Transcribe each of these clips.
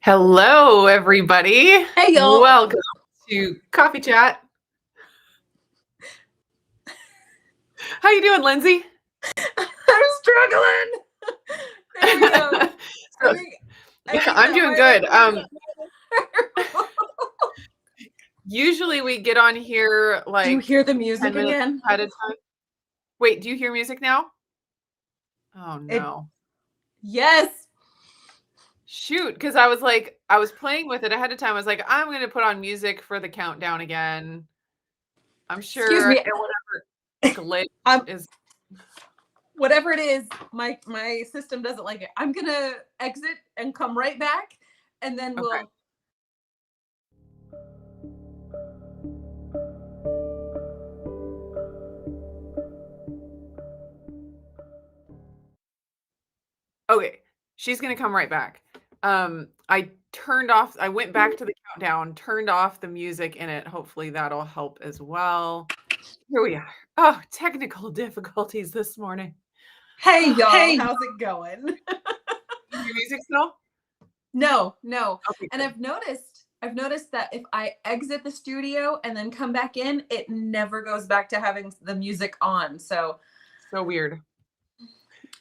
Hello, everybody. Hey, y'all. Welcome to Coffee Chat. How you doing, Lindsay? I'm struggling. There we go. I'm doing good. Usually we get on here like. Do you hear the music again? Ahead of time. Wait, do you hear music now? Oh no. Yes. Shoot, because I was playing with it ahead of time. I was like, I'm going to put on music for the countdown again. I'm sure. Excuse me. Whatever glitch is. Whatever it is, my system doesn't like it. I'm gonna exit and come right back, and then we'll. Okay, she's gonna come right back. I went back to the countdown, turned off the music in it. Hopefully that'll help as well. Here we are. Oh, technical difficulties this morning. Hey, y'all, how's it going? Your music still? No. Okay, and I've noticed that if I exit the studio and then come back in, it never goes back to having the music on. So weird.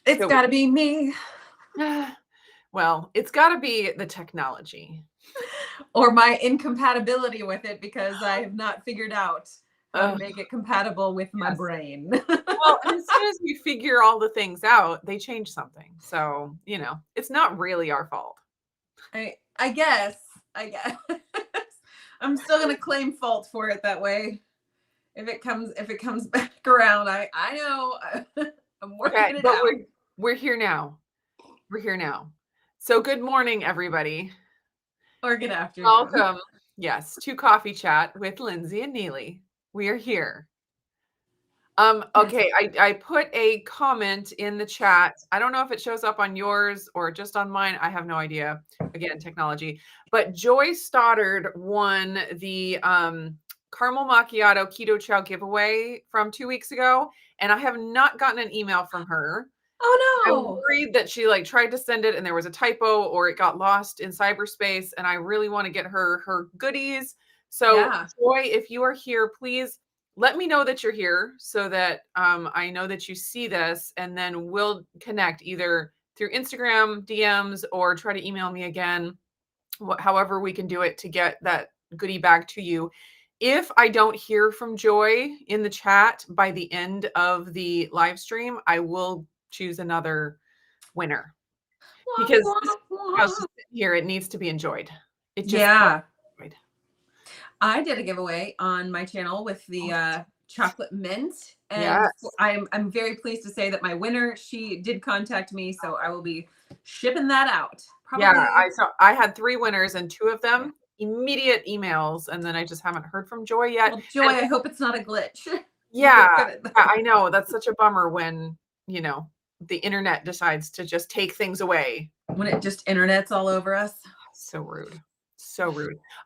It's got to be me. Well, it's got to be the technology. Or my incompatibility with it, because I have not figured out how to make it compatible with my brain. Well, as soon as we figure all the things out, they change something. So, it's not really our fault. I guess. I'm still going to claim fault for it that way. If it comes back around, I know. I'm working it out. We're here now. So good morning, everybody. Or good afternoon. Welcome, yes, to Coffee Chat with Lindsay and Nili. We are here. Okay, I put a comment in the chat. I don't know if it shows up on yours or just on mine. I have no idea. Again, technology. But Joy Stoddard won the caramel macchiato keto chow giveaway from 2 weeks ago, and I have not gotten an email from her. Oh no. I'm worried that she tried to send it and there was a typo or it got lost in cyberspace, and I really want to get her goodies. So Joy, if you are here, please let me know that you're here so that I know that you see this, and then we'll connect either through Instagram DMs or try to email me again, however we can do it to get that goodie bag to you. If I don't hear from Joy in the chat by the end of the live stream, I will choose another winner, because here it needs to be enjoyed. I did a giveaway on my channel with the chocolate mint, and I'm very pleased to say that my winner, she did contact me, so I will be shipping that out. Probably. Yeah, I had 3 winners, and 2 of them immediate emails, and then I just haven't heard from Joy yet. Well, Joy, I hope it's not a glitch. Yeah, I know that's such a bummer when the internet decides to just take things away. When it just internets all over us. So rude.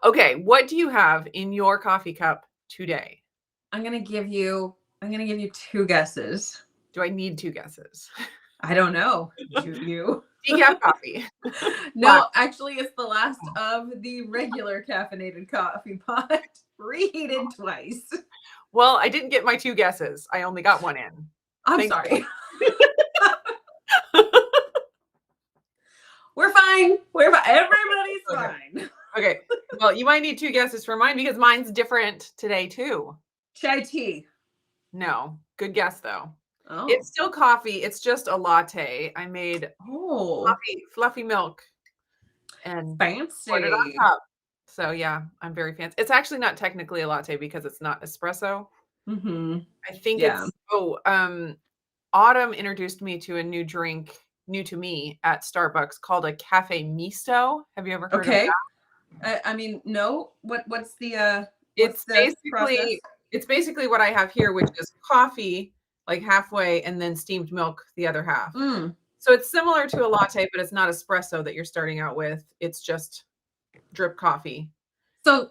Okay, what do you have in your coffee cup today? I'm gonna give you 2 guesses. Do I need 2 guesses? I don't know. Do you? Decaf coffee. No, actually, it's the last of the regular caffeinated coffee pot, reheated twice. Well, I didn't get my 2 guesses. I only got 1 in. I'm sorry. We're fine. Everybody's fine. Okay. Well, you might need 2 guesses for mine because mine's different today too. Chai tea. No. Good guess though. Oh. It's still coffee. It's just a latte. I made fluffy milk and fancy. Poured it on top. So yeah, I'm very fancy. It's actually not technically a latte because it's not espresso. Mm-hmm. I think it's Autumn introduced me to a new new to me at Starbucks called a cafe misto. Have you ever heard of that? I mean, no. What's the It's process? basically what I have here, which is coffee like halfway and then steamed milk the other half. So it's similar to a latte, but it's not espresso that you're starting out with. It's just drip coffee. So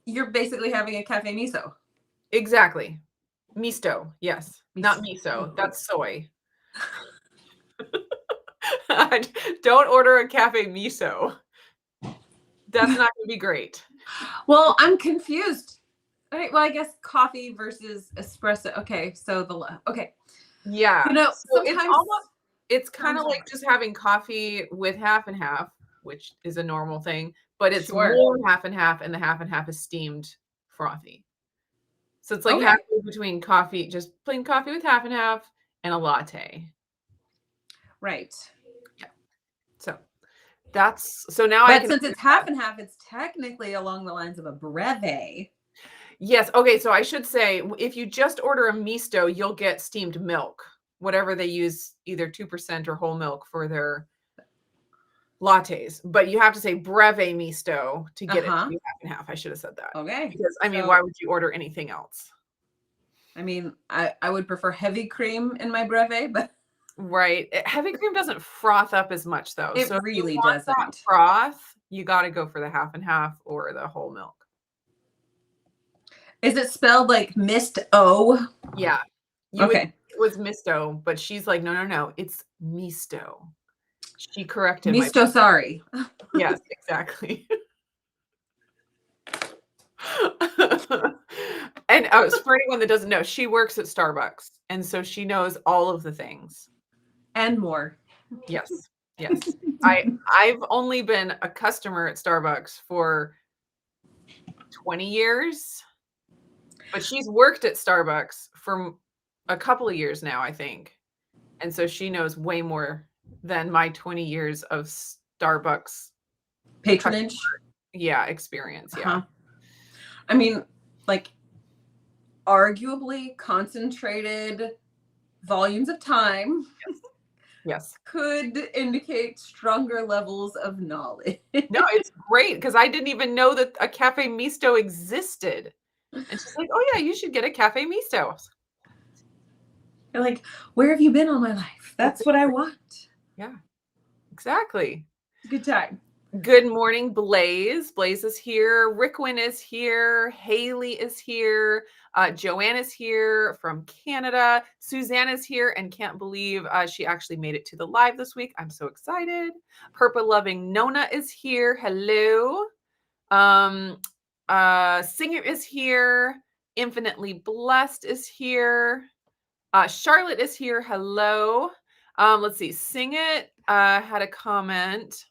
you're basically having a cafe miso. Exactly. Misto, yes. Not miso. That's soy. Don't order a cafe miso. That's not going to be great. Well, I'm confused. All right, well, I guess coffee versus espresso. Okay, so okay. Yeah. You know, so it's kind of like just having coffee with half and half, which is a normal thing, but it's more half and half, and the half and half is steamed frothy. So it's like halfway between coffee, just plain coffee with half and half, and a latte. Right. Yeah. So now But since it's half and half, it's technically along the lines of a breve. Yes. Okay. So I should say, if you just order a misto, you'll get steamed milk, whatever they use, either 2% or whole milk for their lattes. But you have to say breve misto to get it to be half and half. I should have said that. Okay. Because I mean, why would you order anything else? I mean, I would prefer heavy cream in my breve, but right. Heavy cream doesn't froth up as much though. It so really doesn't. That froth, you got to go for the half and half or the whole milk. Is it spelled like Mist-O? Yeah. Okay. It was misto, but she's like, no, it's misto. She corrected Misto, sorry. Yes, exactly. And for anyone that doesn't know, she works at Starbucks, and so she knows all of the things and more. Yes. I've only been a customer at Starbucks for 20 years, but she's worked at Starbucks for a couple of years now, I think, and so she knows way more than my 20 years of Starbucks patronage. Experience. Yeah. I mean, like, arguably concentrated volumes of time. Yes. Could indicate stronger levels of knowledge. No, it's great because I didn't even know that a cafe misto existed. And she's like, oh yeah, you should get a cafe misto. You're like, where have you been all my life? That's what I want. Yeah, exactly. Good time. Good morning, Blaze. Blaze is here. Rickwin is here. Haley is here. Joanne is here from Canada. Suzanne is here and can't believe she actually made it to the live this week. I'm so excited. Purple Loving Nona is here. Hello. Singer is here. Infinitely Blessed is here. Charlotte is here. Hello. Let's see. Sing It had a comment.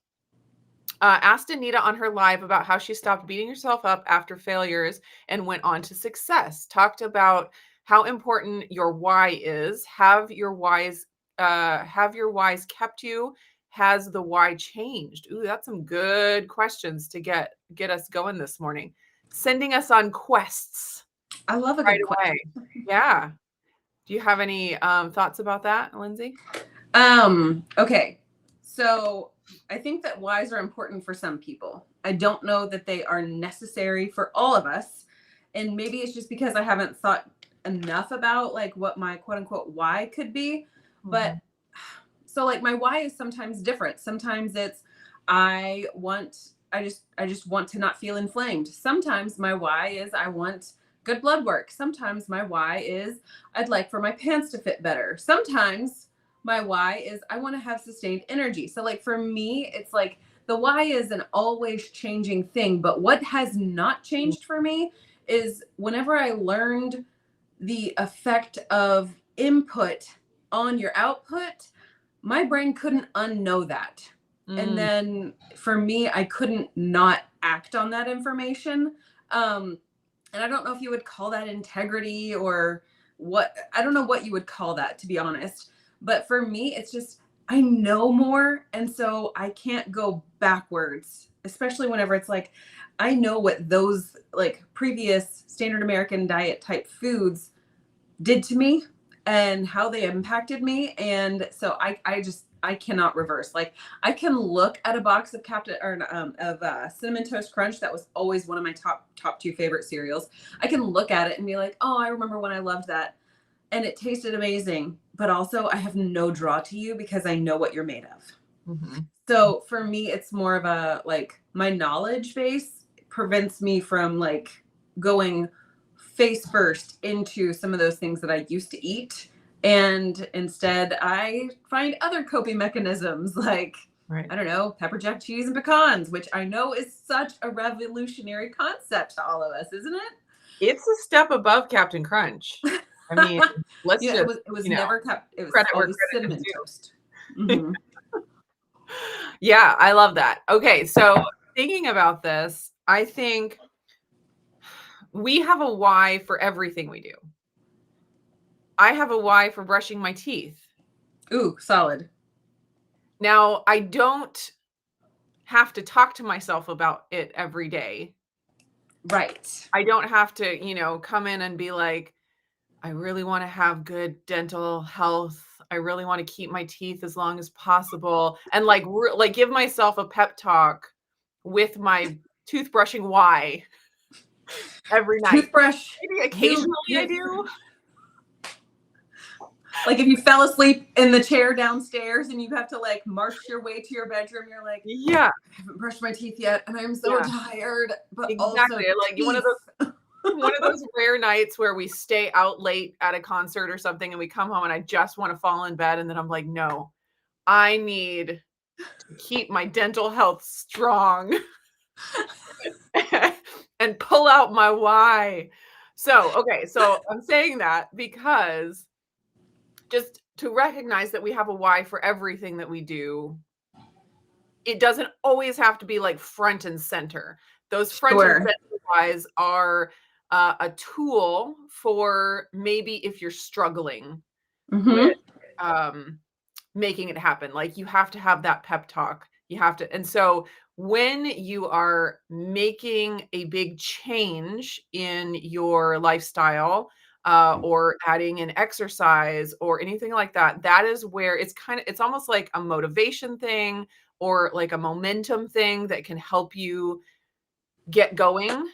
Asked Anita on her live about how she stopped beating herself up after failures and went on to success. Talked about how important your why is. Have your whys kept you? Has the why changed? Ooh, that's some good questions to get us going this morning. Sending us on quests. I love it right away. Yeah. Do you have any thoughts about that, Lindsay? Okay. So I think that whys are important for some people. I don't know that they are necessary for all of us. And maybe it's just because I haven't thought enough about like what my quote unquote why could be. Mm-hmm. But so like my why is sometimes different. Sometimes it's I just want to not feel inflamed. Sometimes my why is I want good blood work. Sometimes my why is I'd like for my pants to fit better. Sometimes my why is I want to have sustained energy. So like for me, it's like the why is an always changing thing. But what has not changed for me is whenever I learned the effect of input on your output, my brain couldn't unknow that. And then for me, I couldn't not act on that information. And I don't know if you would call that integrity or what, I don't know what you would call that, to be honest. But for me, it's just, I know more. And so I can't go backwards, especially whenever it's like, I know what those like previous standard American diet type foods did to me and how they impacted me. And so I cannot reverse. Like, I can look at a box of Cinnamon Toast Crunch. That was always one of my top 2 favorite cereals. I can look at it and be like, oh, I remember when I loved that. And it tasted amazing. But also, I have no draw to you because I know what you're made of. Mm-hmm. So for me, it's more of a, like, my knowledge base prevents me from, like, going face first into some of those things that I used to eat. And instead, I find other coping mechanisms like, right, I don't know, pepper jack cheese and pecans, which I know is such a revolutionary concept to all of us, isn't it? It's a step above Captain Crunch. I mean, let's just, it was never kept. It was always cinnamon toast. Mm-hmm. Yeah, I love that. Okay, so thinking about this, I think we have a why for everything we do. I have a why for brushing my teeth. Ooh, solid. Now, I don't have to talk to myself about it every day. Right. I don't have to, come in and be like, I really want to have good dental health. I really want to keep my teeth as long as possible. And like give myself a pep talk with my toothbrushing why every night. Toothbrush. Maybe occasionally I do. Like if you fell asleep in the chair downstairs and you have to like march your way to your bedroom, you're like, yeah, I haven't brushed my teeth yet and I'm so tired. But exactly. Also like one of those rare nights where we stay out late at a concert or something and we come home and I just want to fall in bed and then I'm like, no, I need to keep my dental health strong and pull out my why. So, okay, so I'm saying that because just to recognize that we have a why for everything that we do. It doesn't always have to be like front and center. Those front and center whys are a tool for maybe if you're struggling with making it happen. Like you have to have that pep talk. You have to. And so when you are making a big change in your lifestyle, or adding an exercise or anything like that, that is where it's almost like a motivation thing or like a momentum thing that can help you get going.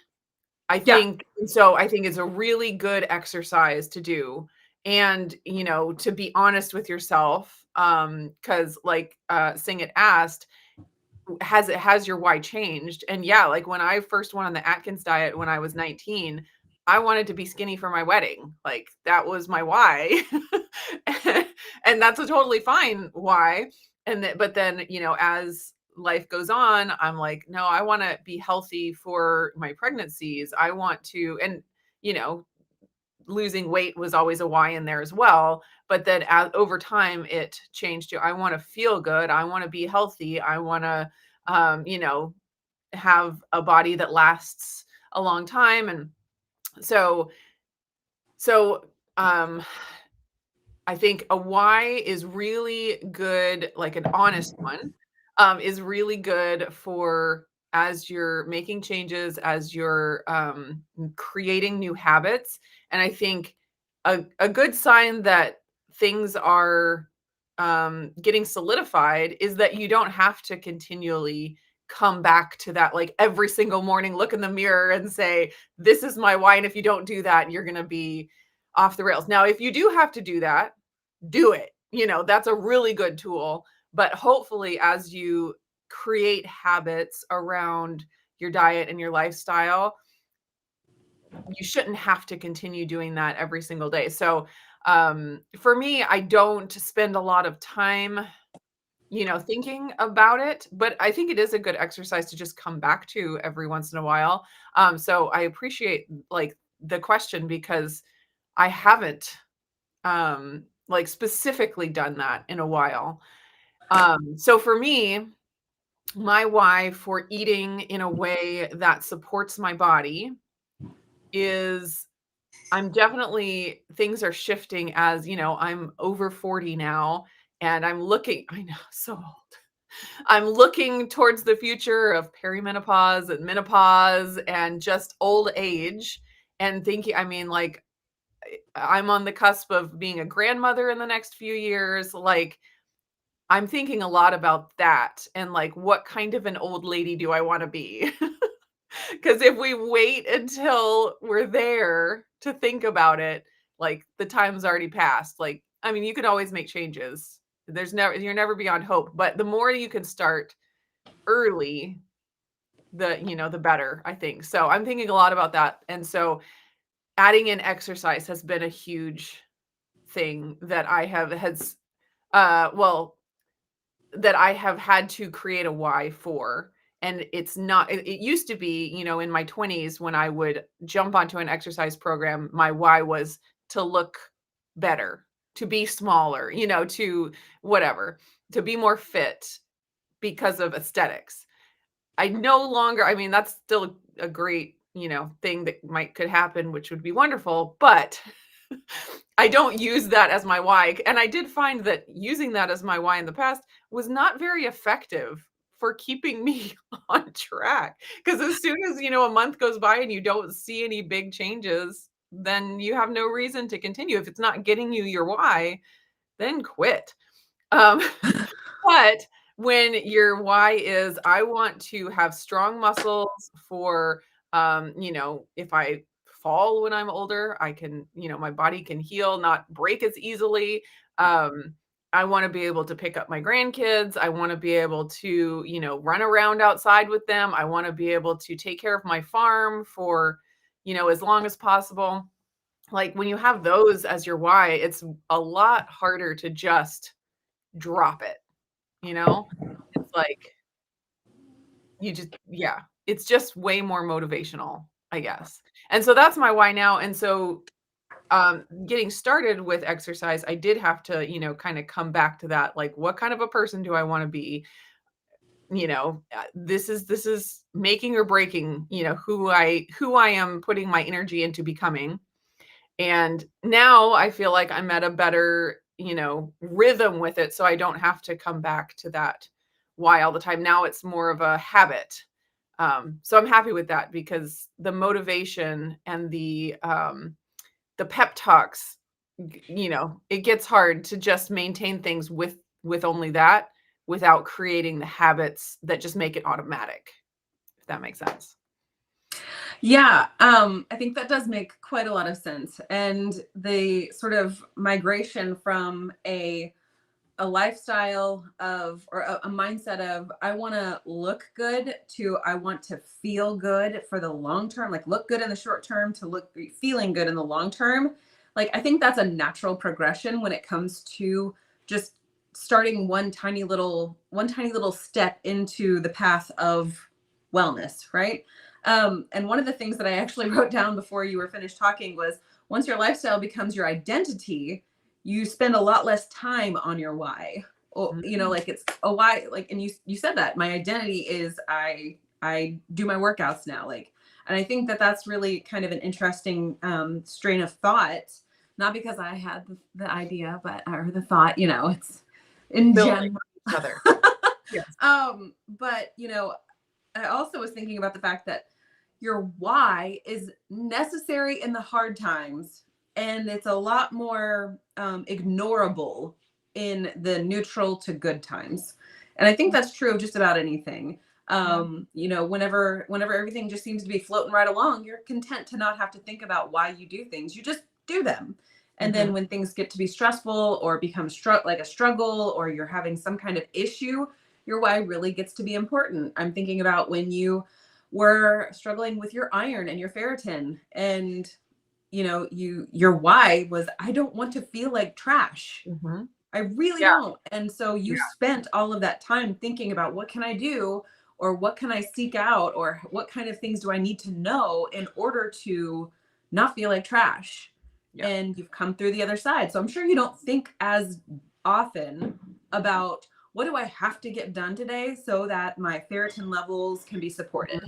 I think it's a really good exercise to do. And, to be honest with yourself, because like Sing It asked, has your why changed? And yeah, like when I first went on the Atkins diet when I was 19, I wanted to be skinny for my wedding. Like that was my why. And that's a totally fine why. But then, as life goes on, I'm like, no, I want to be healthy for my pregnancies. I want to, and, losing weight was always a why in there as well. But then over time, it changed to, I want to feel good. I want to be healthy. I want to, have a body that lasts a long time. And so, I think a why is really good, like an honest one, is really good for as you're making changes, as you're creating new habits. And I think a good sign that things are getting solidified is that you don't have to continually come back to that, like every single morning, look in the mirror and say, this is my why. And if you don't do that, you're going to be off the rails. Now, if you do have to do that, do it. That's a really good tool. But hopefully, as you create habits around your diet and your lifestyle, you shouldn't have to continue doing that every single day. So for me, I don't spend a lot of time, thinking about it, but I think it is a good exercise to just come back to every once in a while. So I appreciate like the question because I haven't like specifically done that in a while. So for me, my why for eating in a way that supports my body is things are shifting as, I'm over 40 now and I know, so old. I'm looking towards the future of perimenopause and menopause and just old age and thinking, like I'm on the cusp of being a grandmother in the next few years. Like I'm thinking a lot about that and like, what kind of an old lady do I want to be? Because if we wait until we're there to think about it, like the time's already passed. Like, I mean, you can always make changes. You're never beyond hope. But the more you can start early, the better, I think. So I'm thinking a lot about that. And so adding in exercise has been a huge thing that well, that I have had to create a why for. And it's not, it used to be, in my 20s when I would jump onto an exercise program, my why was to look better, to be smaller, to whatever, to be more fit because of aesthetics. I no longer, I mean, that's still a great, thing that could happen, which would be wonderful, but I don't use that as my why. And I did find that using that as my why in the past was not very effective for keeping me on track. Because as soon as, a month goes by and you don't see any big changes, then you have no reason to continue. If it's not getting you your why, then quit. But when your why is, I want to have strong muscles for, if I fall when I'm older, I can, my body can heal, not break as easily. I want to be able to pick up my grandkids. I want to be able to, run around outside with them. I want to be able to take care of my farm for, as long as possible. Like when you have those as your why, it's a lot harder to just drop it. It's like it's just way more motivational, I guess. And so that's my why now. And so getting started with exercise, I did have to, kind of come back to that, like, what kind of a person do I want to be? This is making or breaking, who I am putting my energy into becoming. And now I feel like I'm at a better, rhythm with it. So I don't have to come back to that why all the time. Now it's more of a habit. So I'm happy with that because the motivation and the pep talks, it gets hard to just maintain things with only that without creating the habits that just make it automatic, if that makes sense. Yeah, I think that does make quite a lot of sense. And the sort of migration from a lifestyle of, or a mindset of, I want to look good to, I want to feel good for the long term, like look good in the short term to feeling good in the long term. Like, I think that's a natural progression when it comes to just starting one tiny little step into the path of wellness, right? And one of the things that I actually wrote down before you were finished talking was, once your lifestyle becomes your identity, you spend a lot less time on your why. Or, like it's a why, like, and you said that my identity is I do my workouts now. Like, and I think that that's really kind of an interesting strain of thought, not because I had the idea, or the thought, it's in general. Each other. Yes. But, I also was thinking about the fact that your why is necessary in the hard times, and it's a lot more ignorable in the neutral to good times. And I think that's true of just about anything. Whenever everything just seems to be floating right along, you're content to not have to think about why you do things. You just do them. And then when things get to be stressful or become like a struggle, or you're having some kind of issue, your why really gets to be important. I'm thinking about when you were struggling with your iron and your ferritin, and your why was, I don't want to feel like trash. I really don't. And so you spent all of that time thinking about, what can I do, or what can I seek out, or what kind of things do I need to know in order to not feel like trash? And you've come through the other side. So I'm sure you don't think as often about, what do I have to get done today so that my ferritin levels can be supported?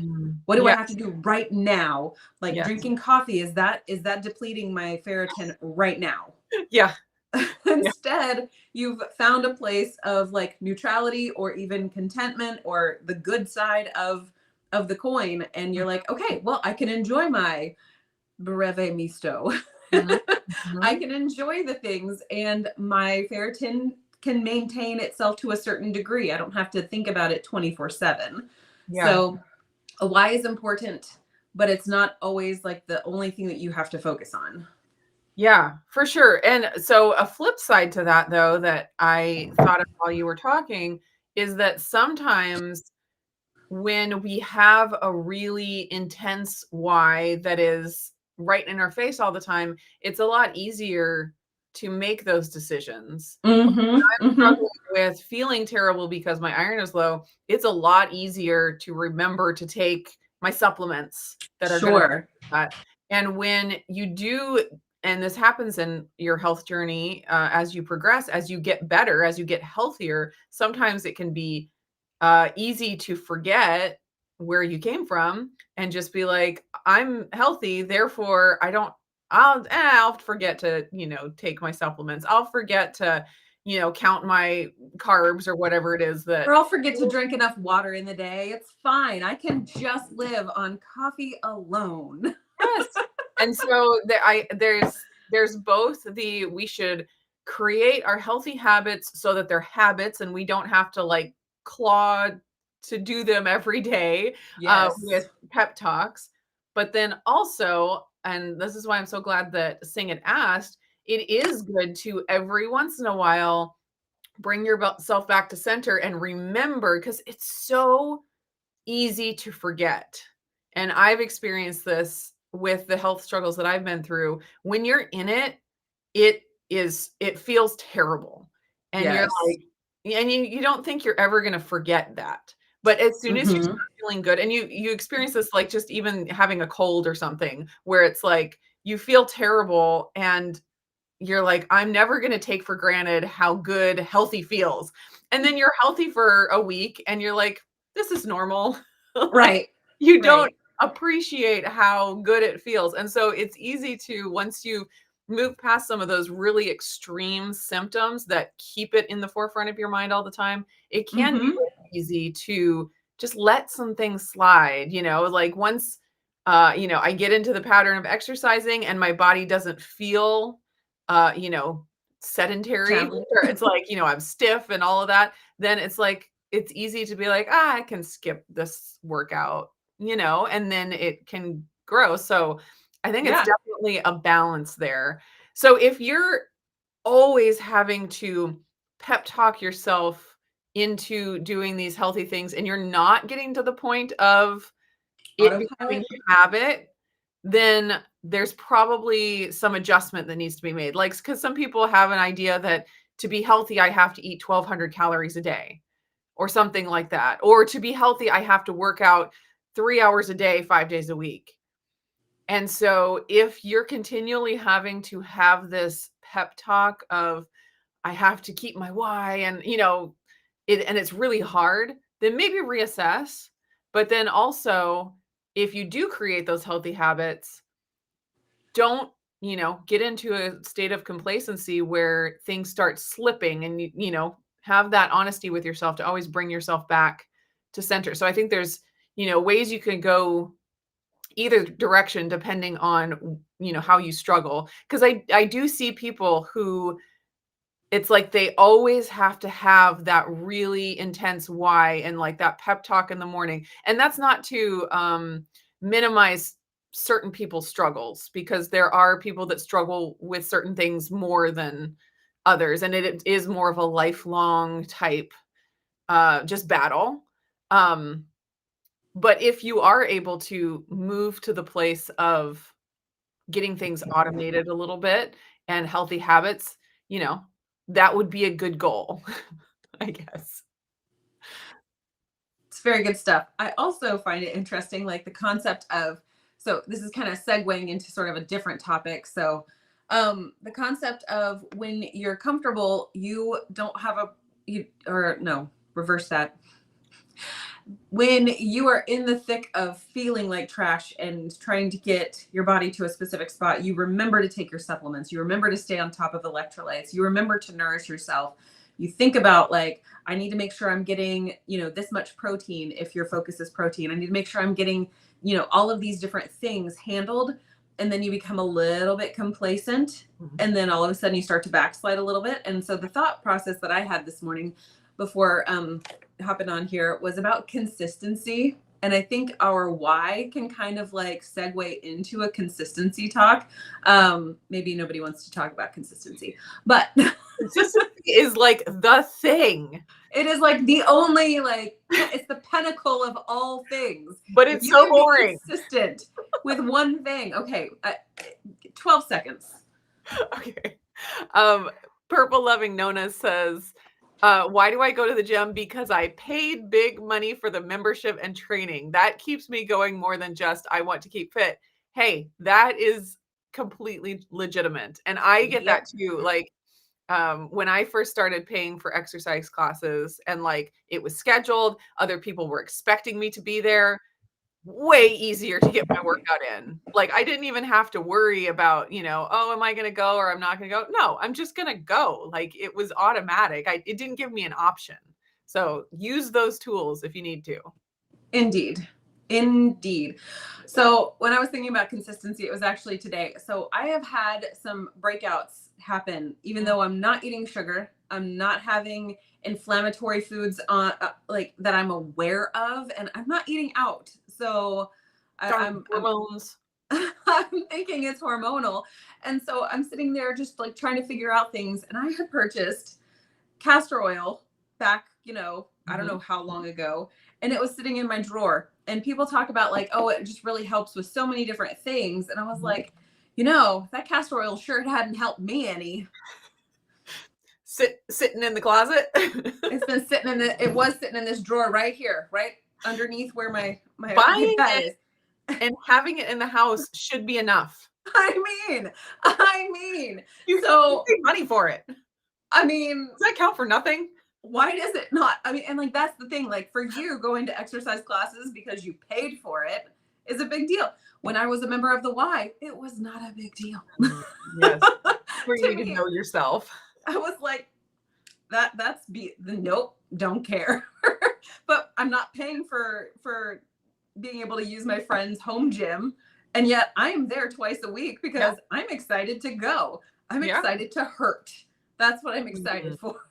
What do I have to do right now? Like drinking coffee, is that depleting my ferritin right now? Yeah. Instead, you've found a place of like neutrality, or even contentment, or the good side of the coin. And you're like, okay, well, I can enjoy my breve misto. I can enjoy the things, and my ferritin can maintain itself to a certain degree. I don't have to think about it 24/7. Yeah. So a why is important, but it's not always like the only thing that you have to focus on. Yeah, for sure. And so a flip side to that, though, that I thought of while you were talking is that sometimes when we have a really intense why that is right in our face all the time, it's a lot easier to make those decisions. Mm-hmm, I'm mm-hmm. struggling with feeling terrible because my iron is low. It's a lot easier to remember to take my supplements that are going to Sure. that. And when you do, and this happens in your health journey, as you progress, as you get better, as you get healthier, sometimes it can be easy to forget where you came from and just be like, I'm healthy, therefore I'll forget to, take my supplements. I'll forget to, count my carbs or whatever it is that. Or I'll forget to drink enough water in the day. It's fine. I can just live on coffee alone. Yes. And so there's both we should create our healthy habits so that they're habits and we don't have to like claw to do them every day Yes. with pep talks. But then also, and this is why I'm so glad that Sing had asked, it is good to every once in a while bring yourself back to center and remember, because it's so easy to forget. And I've experienced this with the health struggles that I've been through. When you're in it, it feels terrible. And Yes. you're like, and you don't think you're ever going to forget that. But as soon as you start feeling good, and you experience this, like just even having a cold or something, where it's like you feel terrible and you're like, I'm never going to take for granted how good healthy feels. And then you're healthy for a week and you're like, this is normal. Right. You don't appreciate how good it feels. And so it's easy to, once you move past some of those really extreme symptoms that keep it in the forefront of your mind all the time, it can be really easy to just let some things slide, like once, I get into the pattern of exercising and my body doesn't feel, sedentary. It's like, I'm stiff and all of that. Then it's like, it's easy to be like, I can skip this workout, and then it can grow. So I think it's definitely a balance there. So if you're always having to pep talk yourself into doing these healthy things and you're not getting to the point of it becoming a habit, then there's probably some adjustment that needs to be made. Like, because some people have an idea that to be healthy, I have to eat 1,200 calories a day or something like that. Or to be healthy, I have to work out 3 hours a day, 5 days a week. And so if you're continually having to have this pep talk of, I have to keep my why, and, and it's really hard, then maybe reassess. But then also, if you do create those healthy habits, don't, get into a state of complacency where things start slipping, and have that honesty with yourself to always bring yourself back to center. So I think there's, ways you can go either direction depending on, how you struggle. Because I do see people who it's like they always have to have that really intense why and like that pep talk in the morning. And that's not to minimize certain people's struggles, because there are people that struggle with certain things more than others. And it is more of a lifelong type just battle. But if you are able to move to the place of getting things automated a little bit and healthy habits, that would be a good goal, I guess. It's very good stuff. I also find it interesting, like the concept of, so this is kind of segueing into sort of a different topic. So the concept of when you're comfortable, you don't have reverse that. When you are in the thick of feeling like trash and trying to get your body to a specific spot, you remember to take your supplements. You remember to stay on top of electrolytes. You remember to nourish yourself. You think about like, I need to make sure I'm getting, this much protein. If your focus is protein, I need to make sure I'm getting, all of these different things handled and then you become a little bit complacent, and then all of a sudden you start to backslide a little bit. And so the thought process that I had this morning before hopping on here was about consistency. And I think our why can kind of like segue into a consistency talk. Maybe nobody wants to talk about consistency, but consistency is like the thing. It is like the only, like, it's the pinnacle of all things. But it's so boring. Consistent with one thing. Okay, 12 seconds. Okay. Purple Loving Nona says, why do I go to the gym? Because I paid big money for the membership and training. That keeps me going more than just I want to keep fit. Hey, that is completely legitimate. And I get that too. Like, when I first started paying for exercise classes and like it was scheduled, other people were expecting me to be there, way easier to get my workout in. Like I didn't even have to worry about, oh, am I going to go or I'm not going to go? No, I'm just going to go. Like it was automatic. It didn't give me an option. So use those tools if you need to. Indeed. So when I was thinking about consistency, it was actually today. So I have had some breakouts happen, even though I'm not eating sugar. I'm not having inflammatory foods on like that I'm aware of, and I'm not eating out. So I'm hormones. I'm thinking it's hormonal. And so I'm sitting there just like trying to figure out things. And I had purchased castor oil back, I don't know how long ago. And it was sitting in my drawer. And people talk about like, oh, it just really helps with so many different things. And I was like, that castor oil sure hadn't helped me any. Sitting in the closet. It's been it was sitting in this drawer right here, right underneath where my buying it is. And having it in the house should be enough. I mean, you pay money for it. I mean, does that count for nothing? Why does it not? I mean, and like, that's the thing, like for you going to exercise classes because you paid for it is a big deal. When I was a member of the Y, it was not a big deal. Yes. For you to know yourself. I was like, nope, don't care. But I'm not paying for being able to use my friend's home gym. And yet I am there twice a week because I'm excited to go. I'm excited to hurt. That's what I'm excited for.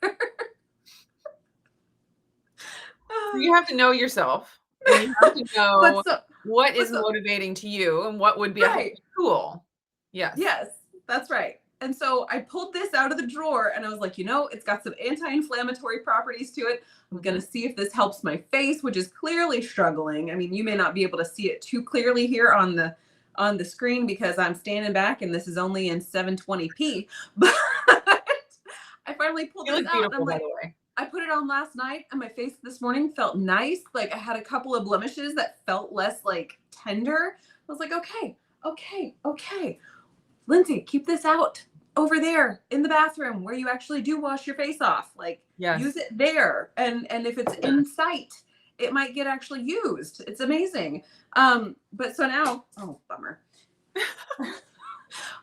You have to know yourself. And you have to know what is motivating to you and what would be a tool. Yes. Yes, that's right. And so I pulled this out of the drawer and I was like, it's got some anti-inflammatory properties to it. I'm going to see if this helps my face, which is clearly struggling. I mean, you may not be able to see it too clearly here on the screen because I'm standing back and this is only in 720p. But I finally pulled this out and I'm like, I put it on last night and my face this morning felt nice. Like I had a couple of blemishes that felt less like tender. I was like, okay. Lindsay, keep this out over there in the bathroom where you actually do wash your face off. Like use it there. And if it's in sight, it might get actually used. It's amazing. But so now, oh, bummer.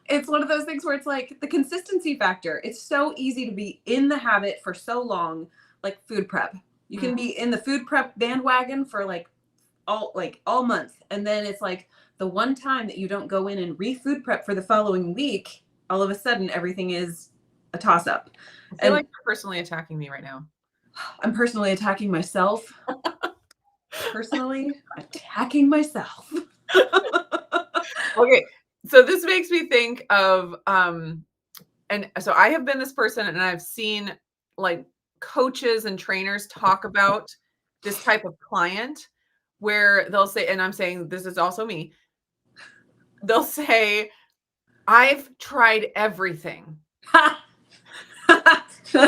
It's one of those things where it's like the consistency factor. It's so easy to be in the habit for so long, like food prep. You can be in the food prep bandwagon for all month. And then it's like the one time that you don't go in and re-food prep for the following week, all of a sudden everything is a toss up. I feel like you're personally attacking me right now. I'm personally attacking myself. Okay. So this makes me think of, and so I have been this person and I've seen like coaches and trainers talk about this type of client where they'll say, and I'm saying this is also me, they'll say, I've tried everything. That's such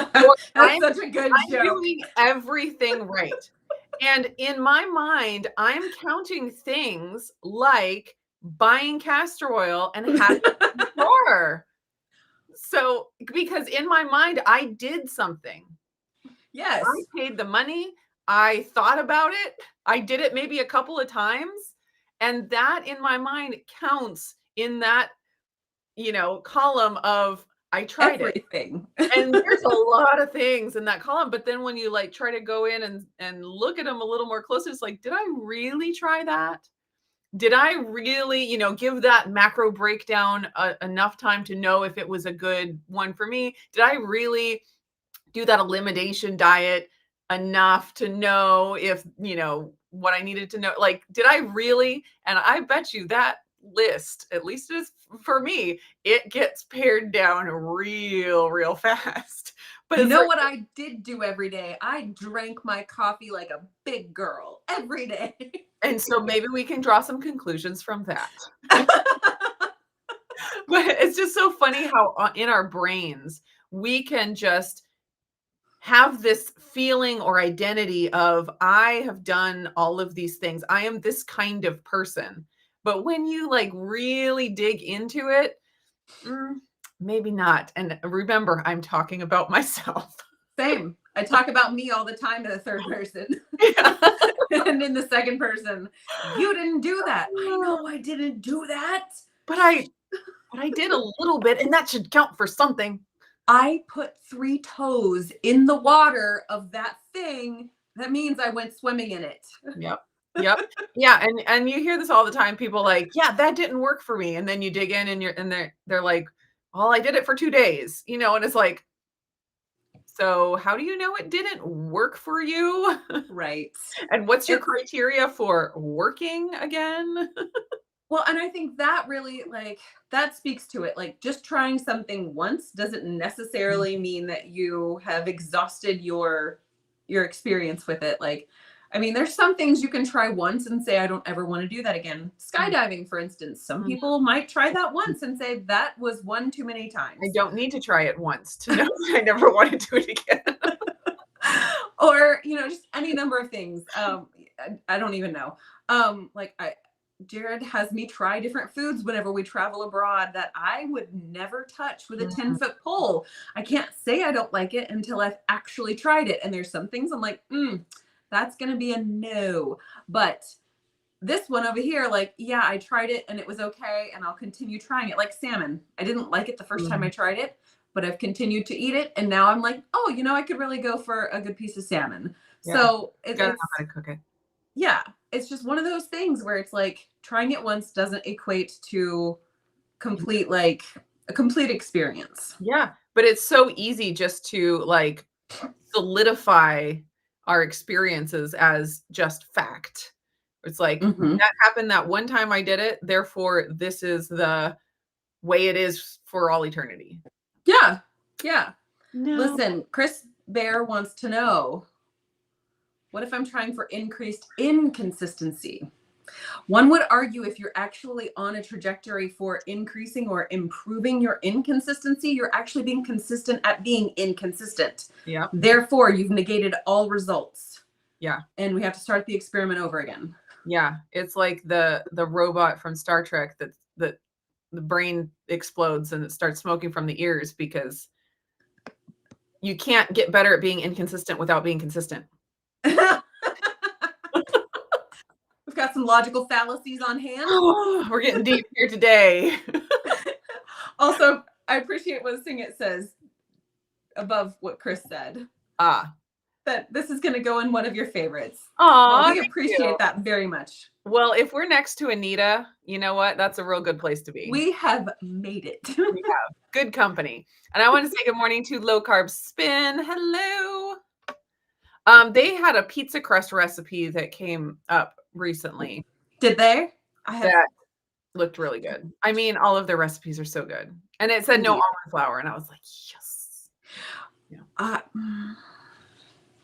a good joke. I'm doing everything right. And in my mind, I'm counting things like buying castor oil and having it in the drawer. So, because in my mind, I did something. Yes. I paid the money. I thought about it. I did it maybe a couple of times. And that in my mind counts in that, column of I tried everything. And there's a lot of things in that column. But then when you like try to go in and look at them a little more closely, it's like, did I really try that? did I really, give that macro breakdown enough time to know if it was a good one for me? Did I really do that elimination diet enough to know if, what I needed to know? Like, did I really? And I bet you that list, at least it is for me, it gets pared down real fast. But you know what I did do every day? I drank my coffee like a big girl every day. And so maybe we can draw some conclusions from that. But it's just so funny how in our brains, we can just have this feeling or identity of, I have done all of these things. I am this kind of person. But when you like really dig into it, maybe not. And remember, I'm talking about myself. Same. I talk about me all the time in the third person. Yeah. And in the second person, you didn't do that. I know I didn't do that. But I did a little bit, and that should count for something. I put 3 toes in the water of that thing. That means I went swimming in it. Yep. Yeah. And you hear this all the time. People like, yeah, that didn't work for me. And then you dig in and they're like, well, I did it for 2 days, and it's like, so how do you know it didn't work for you? Right. And what's your criteria for working again? Well, and I think that really, like, that speaks to it. Like, just trying something once doesn't necessarily mean that you have exhausted your experience with it. Like, I mean, there's some things you can try once and say, I don't ever want to do that again. Skydiving, for instance. Some people might try that once and say, that was one too many times. I don't need to try it once to know that I never want to do it again. Or, just any number of things. I don't even know. Jared has me try different foods whenever we travel abroad that I would never touch with a 10-foot pole. I can't say I don't like it until I've actually tried it. And there's some things I'm like, that's going to be a no. But this one over here, like, yeah, I tried it and it was okay. And I'll continue trying it. Like salmon. I didn't like it the first time I tried it, but I've continued to eat it. And now I'm like, oh, I could really go for a good piece of salmon. Yeah. So it's gotta know how to cook it. Yeah. It's just one of those things where it's like trying it once doesn't equate to a complete experience. Yeah. But it's so easy just to like solidify our experiences as just fact. It's like that happened that one time I did it. Therefore, this is the way it is for all eternity. Yeah. Yeah. No. Listen, Chris Bear wants to know, what if I'm trying for increased inconsistency? One would argue if you're actually on a trajectory for increasing or improving your inconsistency, you're actually being consistent at being inconsistent. Yeah. Therefore, you've negated all results. Yeah. And we have to start the experiment over again. Yeah. It's like the robot from Star Trek that the brain explodes and it starts smoking from the ears because you can't get better at being inconsistent without being consistent. We've got some logical fallacies on hand. We're getting deep here today. Also, I appreciate what it says above what Chris said. That this is going to go in one of your favorites. Well, we appreciate that very much. Well, if we're next to Anita, you know what? That's a real good place to be. We have made it. We have good company. And I want to say good morning to Low Carb Spin. Hello. They had a pizza crust recipe that came up recently. Did they? That looked really good. I mean, all of their recipes are so good. And it said no almond flour. And I was like, yes. Yeah.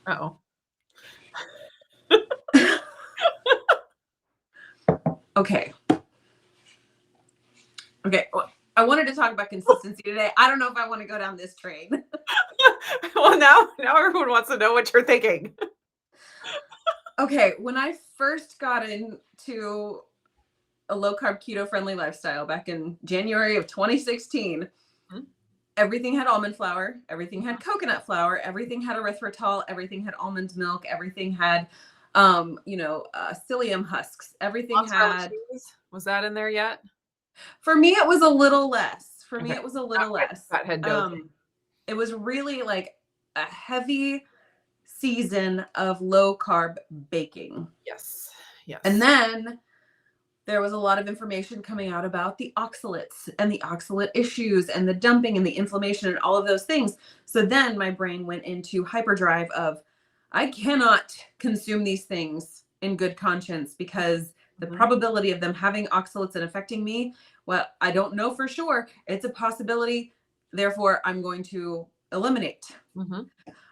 Uh-oh. Okay. Well, I wanted to talk about consistency today. I don't know if I want to go down this train. Well, now everyone wants to know what you're thinking. Okay. When I first got into a low carb keto friendly lifestyle back in January of 2016, everything had almond flour, everything had coconut flour, everything had erythritol, everything had almond milk, everything had psyllium husks. Everything had cheese. Was that in there yet? For me, it was a little less. It was really like a heavy season of low carb baking. Yes. And then there was a lot of information coming out about the oxalates and the oxalate issues and the dumping and the inflammation and all of those things. So then my brain went into hyperdrive of, I cannot consume these things in good conscience because the probability of them having oxalates and affecting me, well, I don't know for sure. It's a possibility. Therefore, I'm going to eliminate.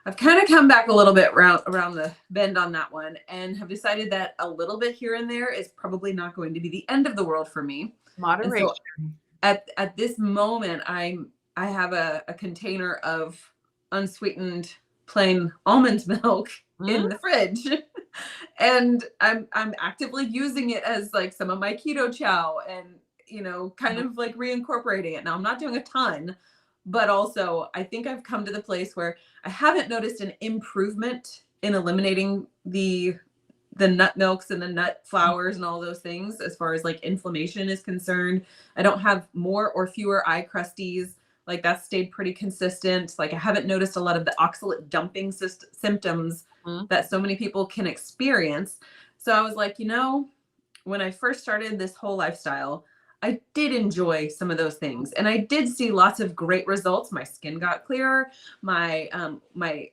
I've kind of come back a little bit around the bend on that one and have decided that a little bit here and there is probably not going to be the end of the world for me. Moderation. So at this moment, I have a container of unsweetened plain almond milk in the fridge. And I'm actively using it as like some of my keto chow and, you know, kind of like reincorporating it. Now I'm not doing a ton, but also I think I've come to the place where I haven't noticed an improvement in eliminating the nut milks and the nut flours and all those things as far as like inflammation is concerned. I don't have more or fewer eye crusties. Like that's stayed pretty consistent. Like I haven't noticed a lot of the oxalate dumping symptoms that so many people can experience. So I was like, you know, when I first started this whole lifestyle, I did enjoy some of those things and I did see lots of great results. My skin got clearer. My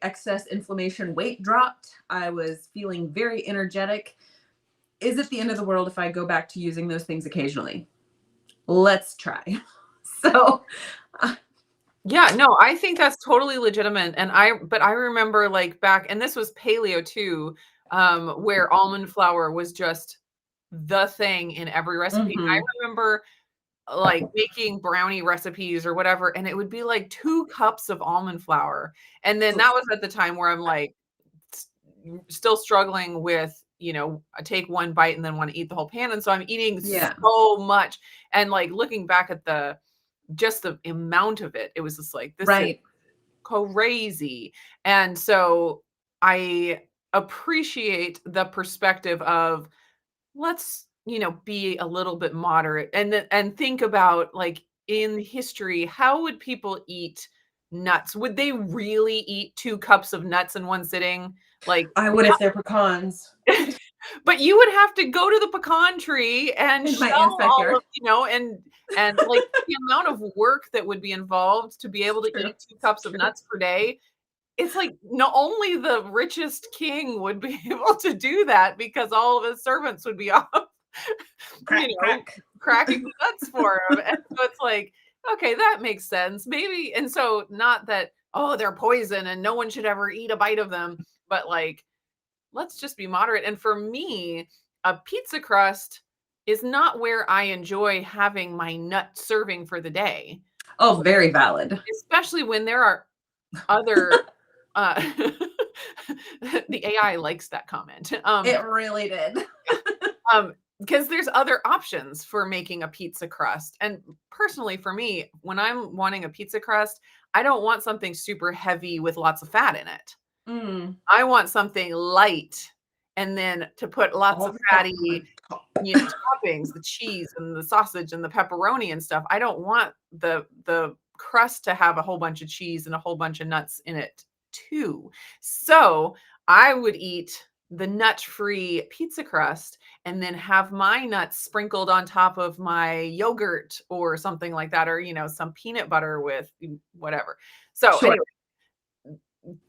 excess inflammation weight dropped. I was feeling very energetic. Is it the end of the world if I go back to using those things occasionally? Let's try. So yeah, no, I think that's totally legitimate. And but I remember like back, and this was paleo too, where almond flour was just the thing in every recipe. I remember like making brownie recipes or whatever, and it would be like 2 cups of almond flour. And then that was at the time where I'm like still struggling with, you know, I take one bite and then want to eat the whole pan. And so I'm eating so much. And like looking back at just the amount of it, it was just like, this is crazy. And so I appreciate the perspective of let's, you know, be a little bit moderate and think about like in history, how would people eat nuts? Would they really eat 2 cups of nuts in one sitting? Like I would if they're pecans. But you would have to go to the pecan tree and shell all of, you know, and like the amount of work that would be involved to be able to eat 2 cups of nuts per day. It's like not only the richest king would be able to do that because all of his servants would be off, cracking nuts for him. And so it's like, okay, that makes sense. Maybe. And so not that, oh, they're poison and no one should ever eat a bite of them, but like, let's just be moderate. And for me, a pizza crust is not where I enjoy having my nut serving for the day. Oh, very valid. Especially when there are other, the AI likes that comment. It really did. Because there's other options for making a pizza crust. And personally for me, when I'm wanting a pizza crust, I don't want something super heavy with lots of fat in it. I want something light and then to put lots of fatty, you know, toppings, the cheese and the sausage and the pepperoni and stuff. I don't want the crust to have a whole bunch of cheese and a whole bunch of nuts in it too. So I would eat the nut-free pizza crust and then have my nuts sprinkled on top of my yogurt or something like that, or, you know, some peanut butter with whatever. So anyway,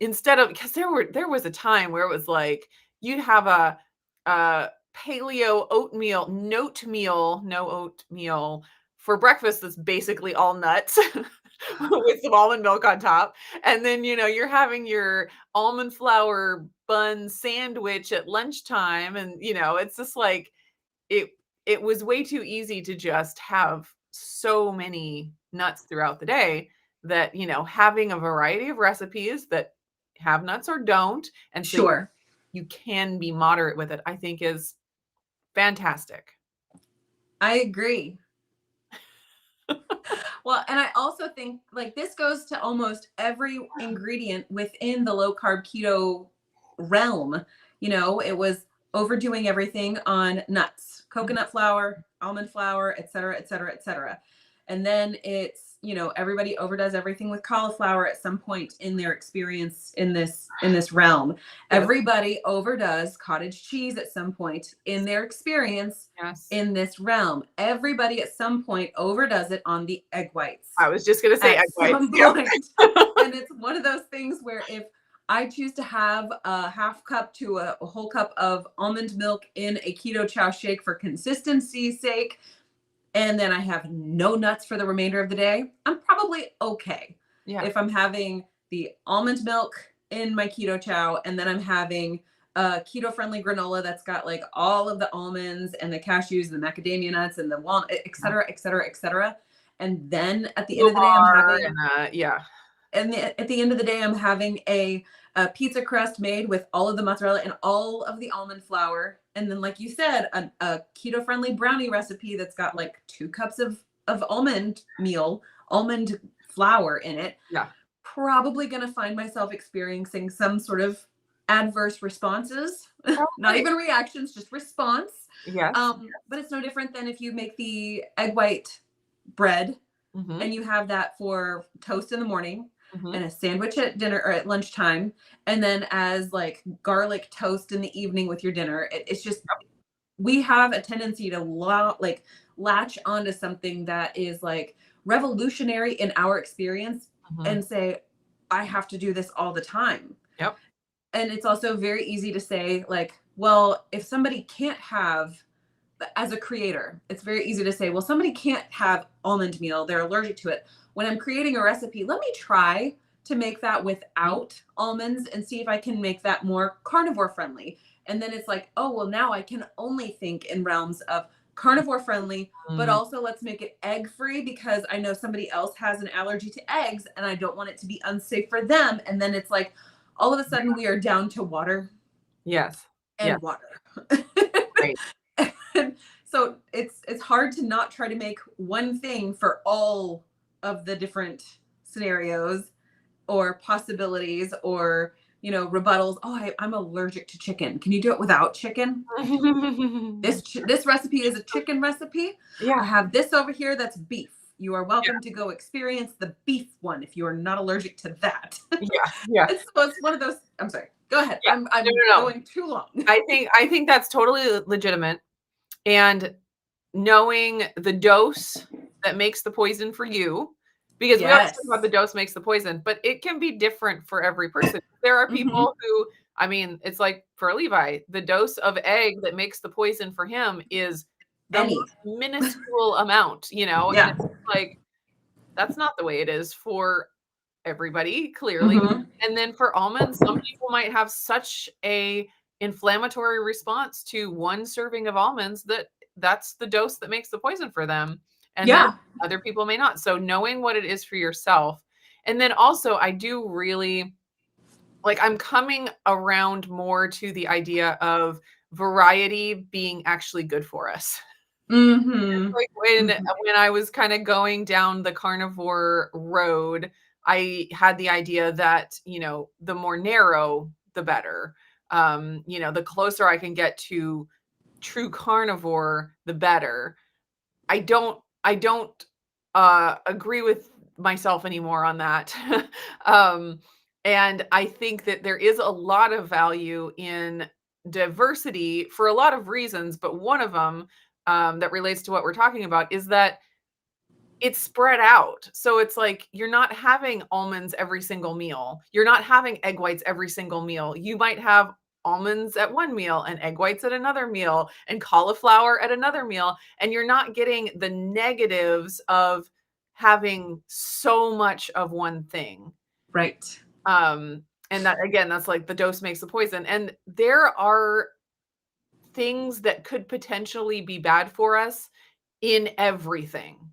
instead of, because there was a time where it was like you'd have a paleo oatmeal, no oatmeal for breakfast that's basically all nuts with some almond milk on top. And then, you know, you're having your almond flour bun sandwich at lunchtime. And, you know, it's just like it was way too easy to just have so many nuts throughout the day that, you know, having a variety of recipes that have nuts or don't, and so you can be moderate with it, I think is fantastic. I agree. Well, and I also think like this goes to almost every ingredient within the low carb keto realm. You know, it was overdoing everything on nuts, coconut flour, almond flour, et cetera, et cetera, et cetera. And then it's you know, everybody overdoes everything with cauliflower at some point in their experience in this realm. Yes. Everybody overdoes cottage cheese at some point in their experience in this realm. Everybody at some point overdoes it on the egg whites. I was just going to say at egg whites. Some point. And it's one of those things where if I choose to have a half cup to a whole cup of almond milk in a keto chow shake for consistency's sake, and then I have no nuts for the remainder of the day, I'm probably okay. Yeah. If I'm having the almond milk in my keto chow, and then I'm having a keto-friendly granola that's got like all of the almonds and the cashews and the macadamia nuts and the walnut, et cetera, et cetera, et cetera. And then at the end of the day, I'm having and at the end of the day, I'm having a pizza crust made with all of the mozzarella and all of the almond flour. And then, like you said, a keto-friendly brownie recipe that's got like 2 cups of almond flour in it. Yeah. Probably going to find myself experiencing some sort of adverse responses. Not even reactions, just response. Yes. But it's no different than if you make the egg white bread and you have that for toast in the morning and a sandwich at dinner or at lunchtime, and then as like garlic toast in the evening with your dinner. It's just, we have a tendency to latch onto something that is like revolutionary in our experience and say, I have to do this all the time. Yep. And it's also very easy to say like, well, if somebody can't have, as a creator, it's very easy to say, well, somebody can't have almond meal, they're allergic to it. When I'm creating a recipe, let me try to make that without almonds and see if I can make that more carnivore friendly. And then it's like, oh, well, now I can only think in realms of carnivore friendly, but also let's make it egg free because I know somebody else has an allergy to eggs and I don't want it to be unsafe for them. And then it's like, all of a sudden we are down to water. Yes. And water. Right. And so it's hard to not try to make one thing for all of the different scenarios or possibilities or, you know, rebuttals. Oh, I'm allergic to chicken. Can you do it without chicken? This recipe is a chicken recipe. Yeah. I have this over here that's beef. You are welcome to go experience the beef one if you are not allergic to that. Yeah. It's one of those. I'm sorry. Go ahead. Yeah. I'm No. going too long. I think that's totally legitimate. And knowing the dose that makes the poison for you, because we always talk about the dose makes the poison, but it can be different for every person. There are people who, I mean, it's like for Levi, the dose of egg that makes the poison for him is the most minuscule amount, you know, and it's like, that's not the way it is for everybody, clearly. And then for almonds, some people might have such a inflammatory response to one serving of almonds that that's the dose that makes the poison for them. And then other people may not. So knowing what it is for yourself. And then also I do really like, I'm coming around more to the idea of variety being actually good for us. Like when I was kind of going down the carnivore road, I had the idea that, you know, the more narrow, the better. You know, the closer I can get to true carnivore, the better. I don't agree with myself anymore on that. And I think that there is a lot of value in diversity for a lot of reasons, but one of them that relates to what we're talking about is that it's spread out. So it's like you're not having almonds every single meal. You're not having egg whites every single meal. You might have almonds at one meal and egg whites at another meal and cauliflower at another meal. And you're not getting the negatives of having so much of one thing. Right. And that, again, that's like the dose makes the poison. And there are things that could potentially be bad for us in everything.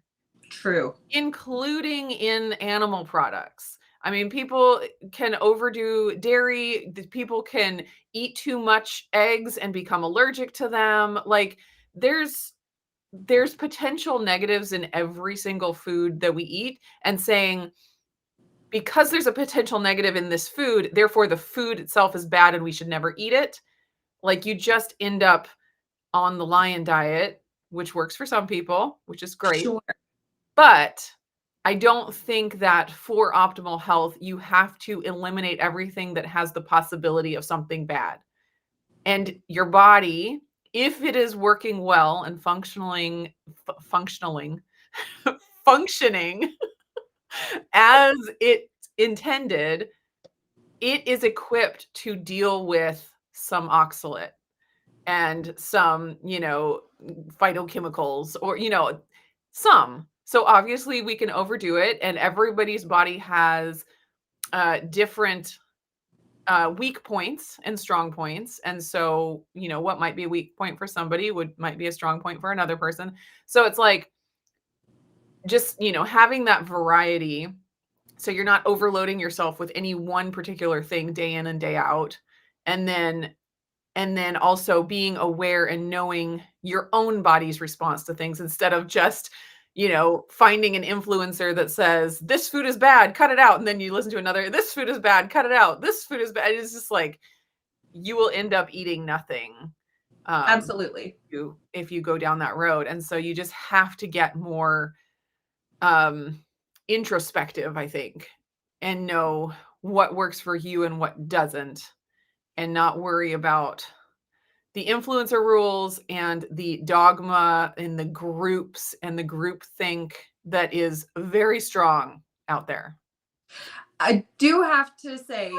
True. Including in animal products. I mean, people can overdo dairy. People can eat too much eggs and become allergic to them. Like there's potential negatives in every single food that we eat, and saying, because there's a potential negative in this food, therefore the food itself is bad and we should never eat it. Like you just end up on the lion diet, which works for some people, which is great. Sure. But I don't think that for optimal health, you have to eliminate everything that has the possibility of something bad. And your body, if it is working well and functioning functioning as it intended, it is equipped to deal with some oxalate and some, phytochemicals or, some. So obviously we can overdo it, and everybody's body has different weak points and strong points. And so, what might be a weak point for somebody might be a strong point for another person. So it's like just, having that variety so you're not overloading yourself with any one particular thing day in and day out. And then also being aware and knowing your own body's response to things instead of just, finding an influencer that says, this food is bad, cut it out. And then you listen to another, this food is bad, cut it out. This food is bad. It's just like, you will end up eating nothing. Absolutely. If you go down that road. And so you just have to get more introspective, I think, and know what works for you and what doesn't, and not worry about the influencer rules and the dogma and the groups and the group think that is very strong out there. I do have to say,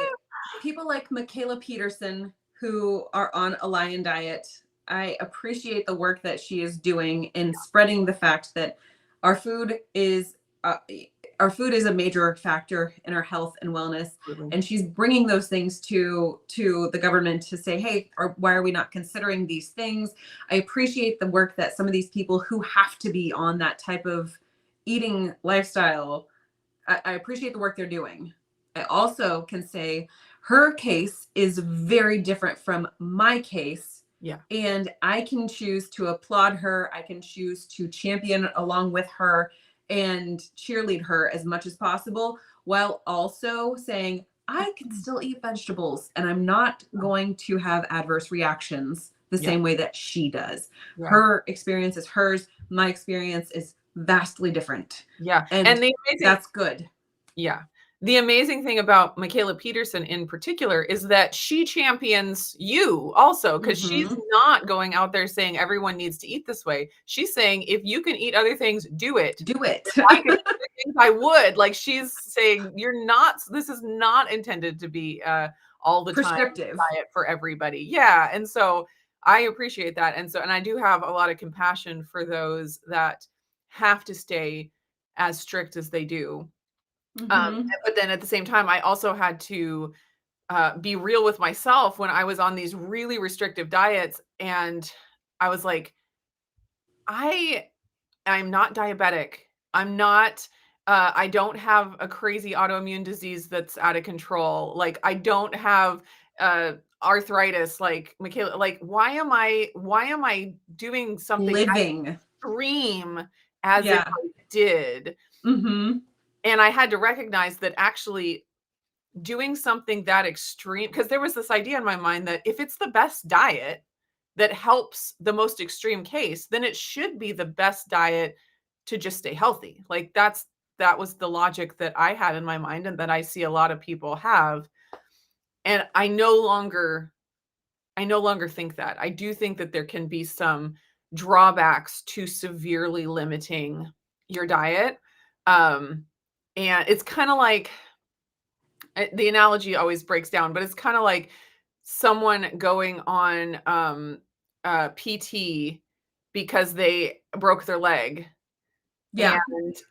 people like Mikhaila Peterson, who are on a lion diet, I appreciate the work that she is doing in spreading the fact that our food is a major factor in our health and wellness. Absolutely. And she's bringing those things to the government to say, hey, why are we not considering these things? I appreciate the work that some of these people who have to be on that type of eating lifestyle, I appreciate the work they're doing. I also can say her case is very different from my case. Yeah. And I can choose to applaud her. I can choose to champion along with her and cheerlead her as much as possible, while also saying, I can still eat vegetables and I'm not going to have adverse reactions the same way that she does. Yeah. Her experience is hers. My experience is vastly different. Yeah. And that's good. Yeah. The amazing thing about Mikhaila Peterson in particular is that she champions you also, because she's not going out there saying everyone needs to eat this way. She's saying, if you can eat other things, do it. Do it. If I could eat other things, I would. Like, she's saying, this is not intended to be all the prescriptive diet for everybody. Yeah. And so I appreciate that. And I do have a lot of compassion for those that have to stay as strict as they do. But then at the same time, I also had to be real with myself when I was on these really restrictive diets. And I was like, I'm not diabetic. I'm not, I don't have a crazy autoimmune disease that's out of control. Like, I don't have arthritis like Mikhaila. Like, why am I doing something living extreme as if I did? And I had to recognize that actually doing something that extreme, because there was this idea in my mind that if it's the best diet that helps the most extreme case, then it should be the best diet to just stay healthy. Like, that was the logic that I had in my mind and that I see a lot of people have. And I no longer think that. I do think that there can be some drawbacks to severely limiting your diet. And it's kind of like, the analogy always breaks down, but it's kind of like someone going on PT because they broke their leg. Yeah.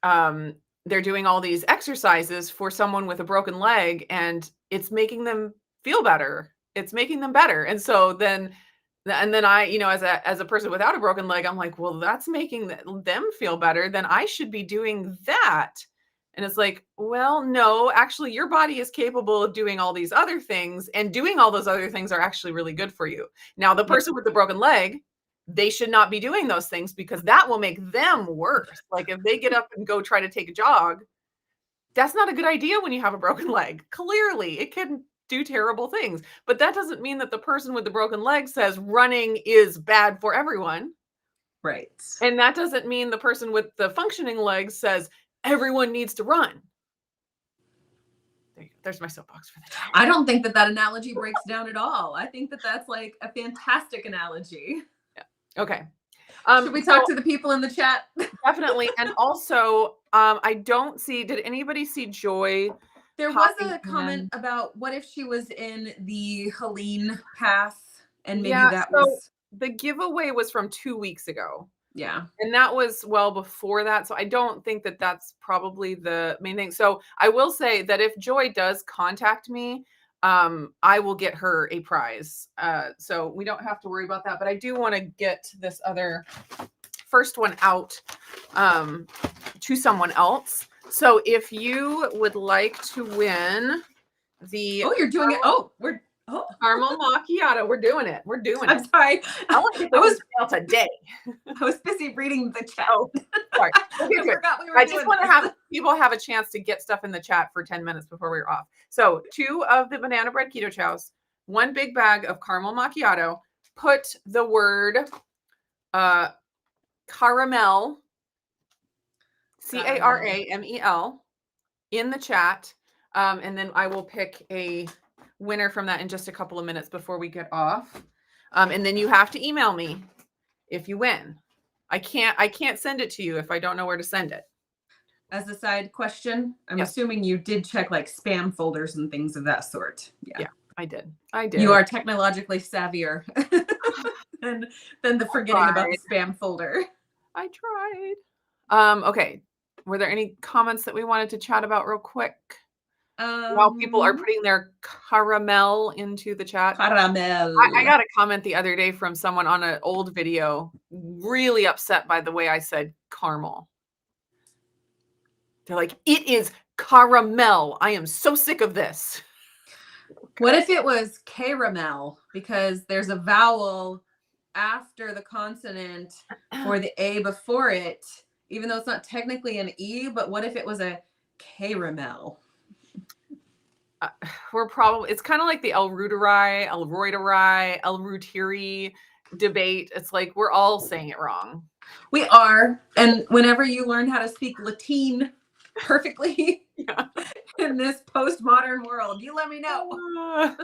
And they're doing all these exercises for someone with a broken leg, and it's making them feel better. It's making them better. And so then I, as a person without a broken leg, I'm like, well, that's making them feel better. Then I should be doing that. And it's like, well, no, actually, your body is capable of doing all these other things, and doing all those other things are actually really good for you. Now, the person with the broken leg, they should not be doing those things because that will make them worse. Like, if they get up and go try to take a jog, that's not a good idea when you have a broken leg. Clearly, it can do terrible things. But that doesn't mean that the person with the broken leg says running is bad for everyone. Right. And that doesn't mean the person with the functioning leg says everyone needs to run. There's my soapbox for the day. I don't think that analogy breaks down at all. I think that that's like a fantastic analogy. Yeah. Okay. Should we talk to the people in the chat? Definitely. And also, I don't see, did anybody see Joy? There was a comment about what if she was in the Helene path and maybe that was. The giveaway was from 2 weeks ago. Yeah. And that was well before that. So I don't think that that's probably the main thing. So I will say that if Joy does contact me, I will get her a prize. So we don't have to worry about that. But I do want to get this other first one out to someone else. So if you would like to win the... Oh, you're doing it. Oh, caramel macchiato. We're doing it. We're doing it. I'm sorry. I want to get this mail today. I was busy reading the chat. Oh, sorry. I just want to have people have a chance to get stuff in the chat for 10 minutes before we're off. So 2 of the banana bread keto chows, 1 big bag of caramel macchiato. Put the word caramel, caramel, in the chat. And then I will pick a winner from that in just a couple of minutes before we get off. And then you have to email me if you win. I can't send it to you if I don't know where to send it. As a side question, I'm assuming you did check like spam folders and things of that sort. Yeah, I did. You are technologically savvier than the forgetting about the spam folder. I tried. Okay. Were there any comments that we wanted to chat about real quick? While people are putting their caramel into the chat. Caramel. I got a comment the other day from someone on an old video, really upset by the way I said caramel. They're like, it is caramel. I am so sick of this. What if it was caramel? Because there's a vowel after the consonant for the A before it, even though it's not technically an E, but what if it was a caramel? It's kind of like the El Routiri debate. It's like we're all saying it wrong. We are. And whenever you learn how to speak Latin perfectly in this postmodern world, you let me know.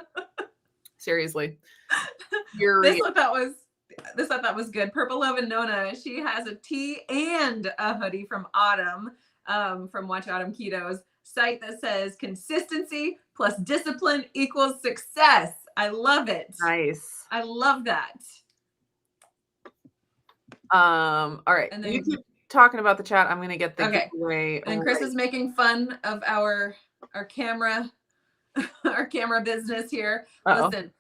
Seriously. This I thought was good. Purple Love and Nona, she has a tee and a hoodie from Autumn, from Watch Autumn Keto's site that says consistency plus discipline equals success. I love it. Nice. I love that. All right. And then you keep talking about the chat. I'm gonna get the giveaway. And Chris is making fun of our camera business here. Listen,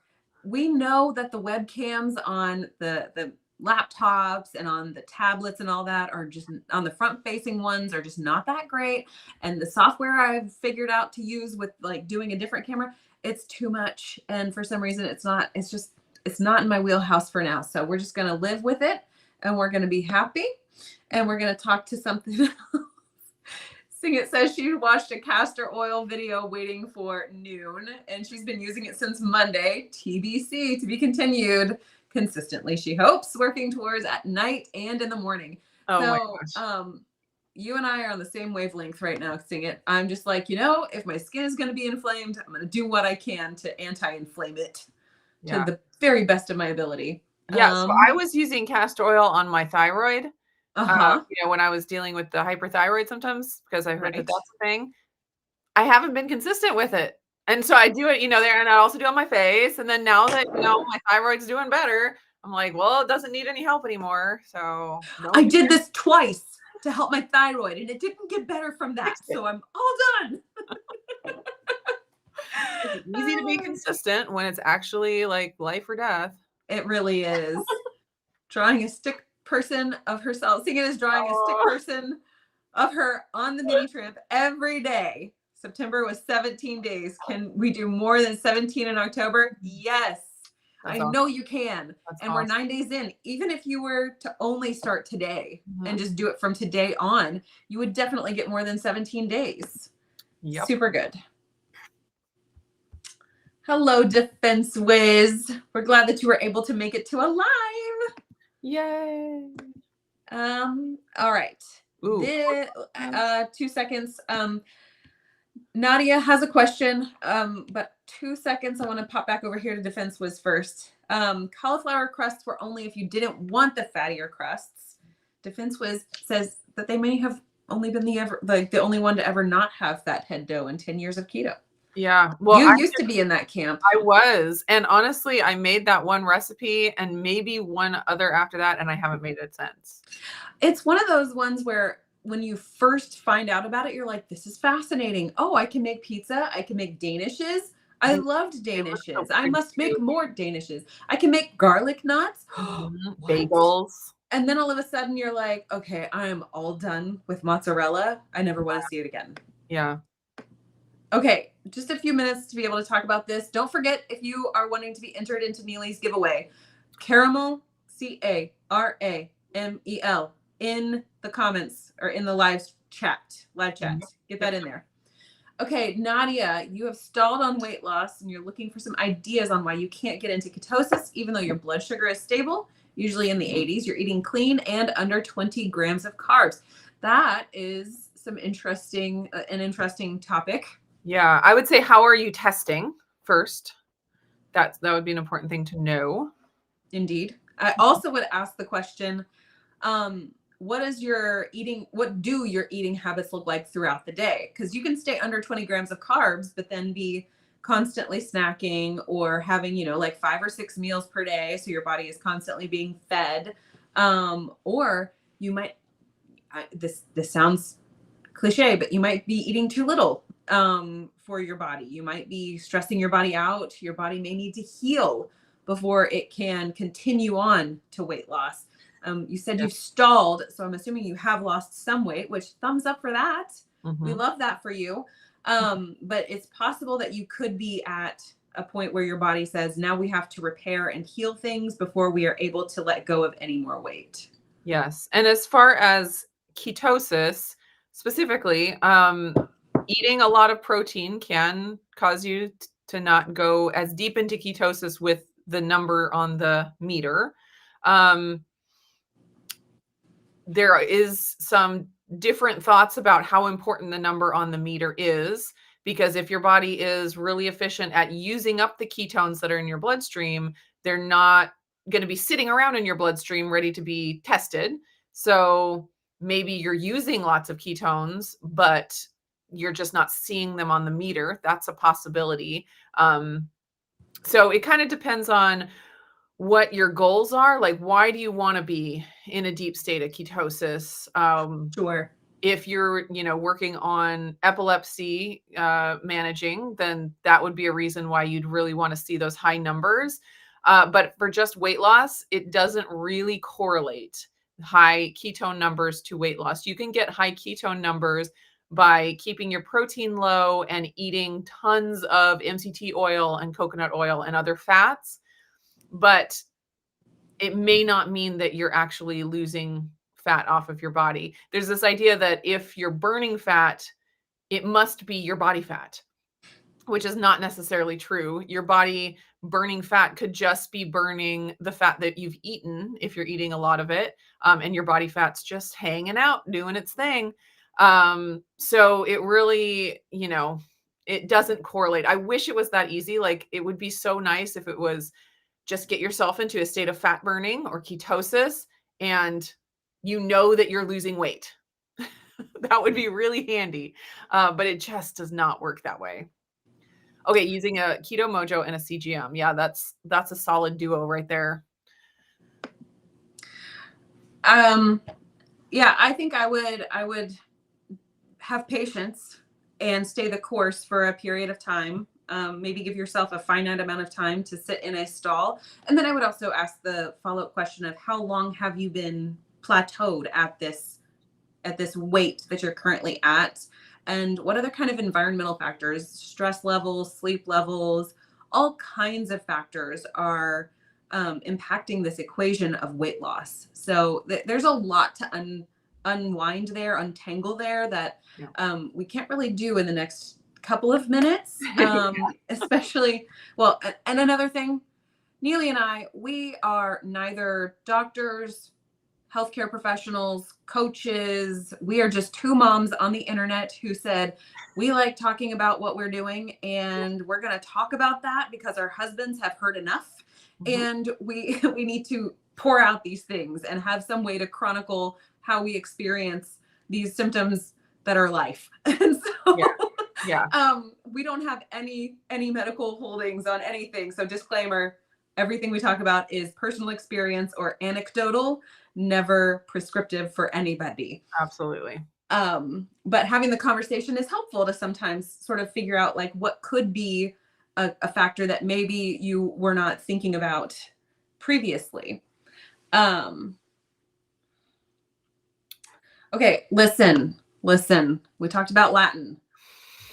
we know that the webcams on the laptops and on the tablets and all that are just on the front facing ones are just not that great. And the software I've figured out to use with like doing a different camera, it's too much. And for some reason it's not in my wheelhouse for now. So we're just going to live with it and we're going to be happy and we're going to talk to something else. It says she watched a castor oil video waiting for noon and she's been using it since Monday. TBC, to be continued. Consistently, she hopes, working towards at night and in the morning. My gosh. You and I are on the same wavelength right now, Sing It. I'm just like, if my skin is going to be inflamed, I'm going to do what I can to anti-inflame it to the very best of my ability. Yeah, so I was using castor oil on my thyroid. When I was dealing with the hyperthyroid sometimes, because I heard that that's a thing. I haven't been consistent with it. And so I do it, there, and I also do it on my face. And then now that, my thyroid's doing better, I'm like, well, it doesn't need any help anymore. So I did this twice to help my thyroid and it didn't get better from that. So I'm all done. It's easy to be consistent when it's actually like life or death. It really is. Drawing a stick person of herself. Singing is drawing a stick person of her on the mini trip every day. September was 17 days. Can we do more than 17 in October? Yes. I know you can. And we're 9 days in. Even if you were to only start today and just do it from today on, you would definitely get more than 17 days. Yep. Super good. Hello, Defense Wiz. We're glad that you were able to make it to a live. Yay. All right. Ooh. 2 seconds. Nadia has a question, but 2 seconds. I want to pop back over here to Defense was first. Cauliflower crusts were only if you didn't want the fattier crusts. Defense was says that they may have only been the only one to ever not have fat head dough in 10 years of keto. Yeah. Well, you used to be in that camp. I was. And honestly, I made that one recipe and maybe one other after that, and I haven't made it since. It's one of those ones where when you first find out about it, you're like, this is fascinating. Oh, I can make pizza. I can make Danishes. I loved Danishes. I must make more Danishes. I can make garlic knots. Bagels. And then all of a sudden you're like, okay, I am all done with mozzarella. I never want to see it again. Yeah. Okay, just a few minutes to be able to talk about this. Don't forget, if you are wanting to be entered into Nili's giveaway, caramel, Caramel, in the comments or in the live chat. Get that in there. Okay, Nadia, you have stalled on weight loss and you're looking for some ideas on why you can't get into ketosis, even though your blood sugar is stable, usually in the 80s. You're eating clean and under 20 grams of carbs. That is an interesting topic. Yeah, I would say, how are you testing first? That would be an important thing to know. Indeed. I also would ask the question, what do your eating habits look like throughout the day? Because you can stay under 20 grams of carbs, but then be constantly snacking or having, like 5 or 6 meals per day. So your body is constantly being fed. Or you might, this sounds cliche, but you might be eating too little for your body. You might be stressing your body out. Your body may need to heal before it can continue on to weight loss. You said you've stalled, so I'm assuming you have lost some weight, which thumbs up for that. We love that for you. But it's possible that you could be at a point where your body says, now we have to repair and heal things before we are able to let go of any more weight. Yes. And as far as ketosis specifically, eating a lot of protein can cause you to not go as deep into ketosis with the number on the meter. There is some different thoughts about how important the number on the meter is, because if your body is really efficient at using up the ketones that are in your bloodstream, they're not going to be sitting around in your bloodstream ready to be tested. So maybe you're using lots of ketones, but you're just not seeing them on the meter. That's a possibility. So it kind of depends on what your goals are. Like, why do you want to be in a deep state of ketosis? Sure. If you're, working on epilepsy managing, then that would be a reason why you'd really want to see those high numbers. But for just weight loss, it doesn't really correlate high ketone numbers to weight loss. You can get high ketone numbers by keeping your protein low and eating tons of MCT oil and coconut oil and other fats. But it may not mean that you're actually losing fat off of your body. There's this idea that if you're burning fat, it must be your body fat, which is not necessarily true. Your body burning fat could just be burning the fat that you've eaten if you're eating a lot of it, and your body fat's just hanging out, doing its thing. So it really, it doesn't correlate. I wish it was that easy. Like, it would be so nice if it was just get yourself into a state of fat burning or ketosis, and that you're losing weight. That would be really handy. But it just does not work that way. Okay, using a Keto Mojo and a CGM. Yeah, that's a solid duo right there. Yeah, I think I would have patience and stay the course for a period of time. Maybe give yourself a finite amount of time to sit in a stall. And then I would also ask the follow-up question of, how long have you been plateaued at this weight that you're currently at? And what other kind of environmental factors, stress levels, sleep levels, all kinds of factors are impacting this equation of weight loss. So there's a lot to untangle there that we can't really do in the next couple of minutes, especially, and another thing, Nili and I, we are neither doctors, healthcare professionals, coaches. We are just two moms on the internet who said, we like talking about what we're doing, and we're going to talk about that because our husbands have heard enough. And we need to pour out these things and have some way to chronicle how we experience these symptoms that are life. And so we don't have any medical holdings on anything. So disclaimer, everything we talk about is personal experience or anecdotal, never prescriptive for anybody. Absolutely. But having the conversation is helpful to sometimes sort of figure out like what could be a factor that maybe you were not thinking about previously. Okay, listen. We talked about Latin.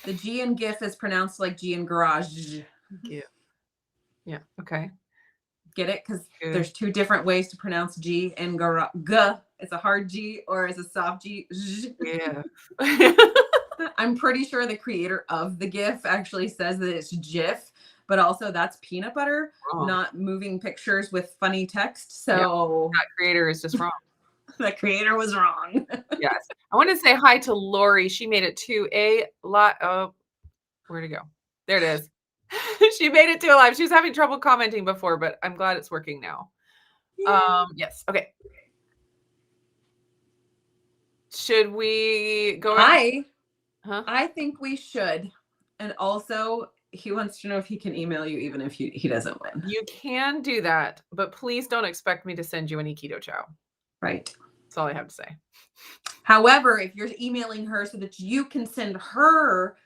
The G in GIF is pronounced like G in garage. GIF. Yeah. Okay. Get it? Because there's two different ways to pronounce G in garage. G is a hard G or is a soft G. Yeah. I'm pretty sure the creator of the GIF actually says that it's GIF, but also that's peanut butter, not moving pictures with funny text. So that creator is just wrong. The creator was wrong. Yes. I want to say hi to Lori. She made it to a lot. Oh, where'd it go? There it is. She made it to a live. She was having trouble commenting before, but I'm glad it's working now. Yes. Okay. Should we go? I think we should. And also, he wants to know if he can email you even if he doesn't win. You can do that, but please don't expect me to send you any keto chow. Right. That's all I have to say. However, if you're emailing her so that you can send her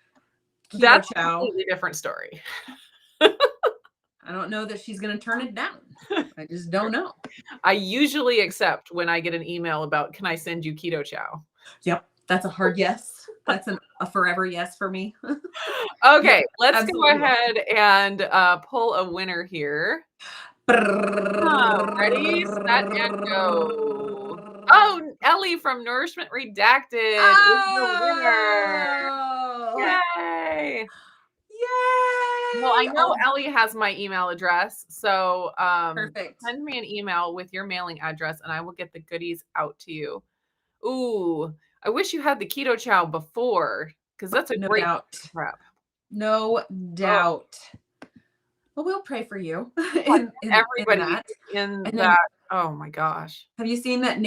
keto that's chow, a completely different story. I don't know that she's going to turn it down. I just don't know. I usually accept when I get an email about, can I send you keto chow? Yep. That's a hard yes. That's a forever yes for me. Okay. Let's go ahead and pull a winner here. Ready, set, and go. Oh, Ellie from Nourishment Redacted is the winner. Yay. Yay! Well, I know Ellie has my email address, so perfect. Send me an email with your mailing address, and I will get the goodies out to you. Ooh, I wish you had the keto chow before, because that's a great prep. No doubt. Well, we'll pray for you. Everybody in that. Oh my gosh. Have you seen that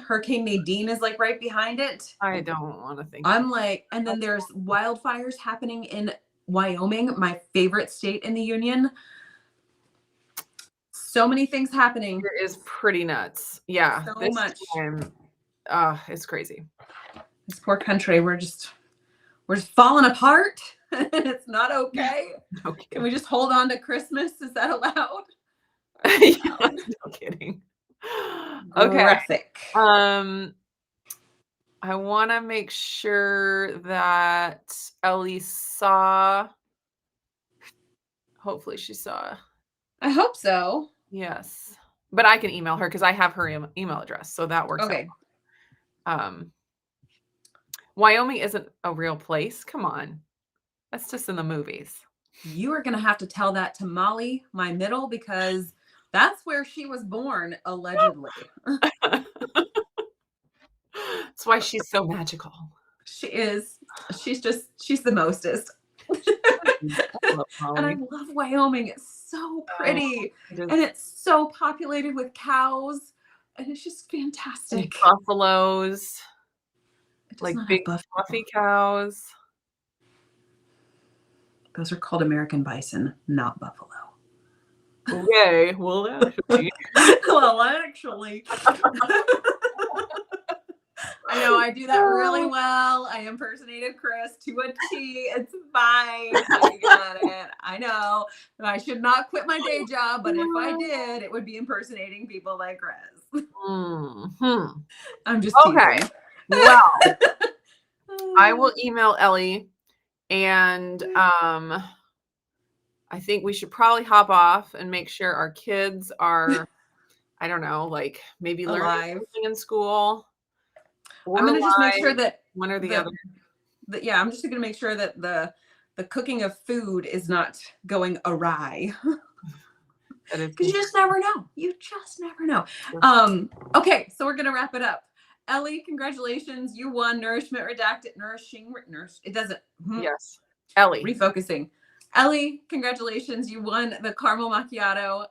Hurricane Nadine is like right behind it? I don't want to think. I'm like, and then there's wildfires happening in Wyoming, my favorite state in the union. So many things happening. It is pretty nuts. Yeah. So much. It's crazy. This poor country, we're just falling apart. It's not okay. Okay. Can we just hold on to Christmas? Is that allowed? Yeah, no kidding. Okay. Graphic. I want to make sure that Ellie saw. Hopefully she saw. I hope so. Yes. But I can email her because I have her email address. So that works out. Wyoming isn't a real place. Come on. That's just in the movies. You are going to have to tell that to Molly, my middle, because that's where she was born, allegedly. That's why she's so magical. She is. She's the mostest. And I love Wyoming. It's so pretty. And it's so populated with cows. And it's just fantastic. And buffaloes. Like big fluffy cows. Those are called American bison, not buffalo. Okay. Well, actually. I know I do that really well. I impersonated Chris to a T. It's fine. I got it. I know. I should not quit my day job, but if I did, it would be impersonating people like Chris. Mm-hmm. I'm just okay. teasing. Well, I will email Ellie, and I think we should probably hop off and make sure our kids are, I don't know, like maybe learning something in school. I'm going to just make sure that one or the other. I'm just going to make sure that the cooking of food is not going awry. Because you just never know. You just never know. Okay, so we're gonna wrap it up. Ellie, congratulations. You won Nourishment Redacted. It doesn't. Yes. Ellie. Refocusing. Ellie, congratulations. You won the caramel macchiato.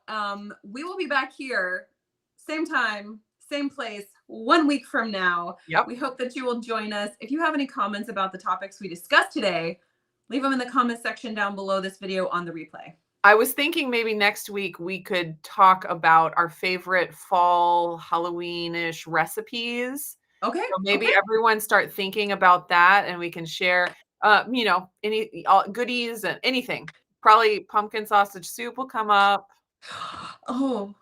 We will be back here, same time, same place, 1 week from now. Yep. We hope that you will join us. If you have any comments about the topics we discussed today, leave them in the comment section down below this video on the replay. I was thinking maybe next week we could talk about our favorite fall Halloween-ish recipes. Okay. So maybe everyone start thinking about that, and we can share, any goodies and anything. Probably pumpkin sausage soup will come up. Oh.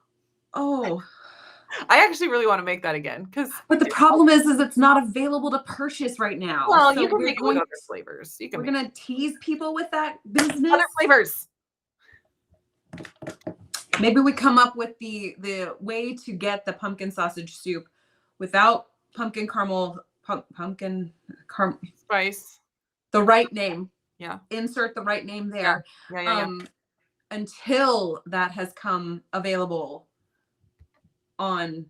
I actually really want to make that again but the problem is it's not available to purchase right now. Well, so you can make it with other flavors. We're gonna tease people with that business. Other flavors. Maybe we come up with the way to get the pumpkin sausage soup without pumpkin caramel, pumpkin spice. The right name. Yeah. Insert the right name there. Yeah. Until that has come available on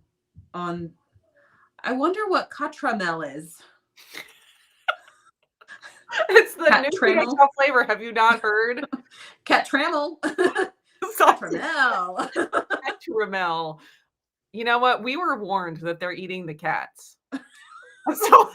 I wonder what catramel is. It's the new flavor. Have you not heard? Catramel. Catramel. Catramel. You know what? We were warned that they're eating the cats. So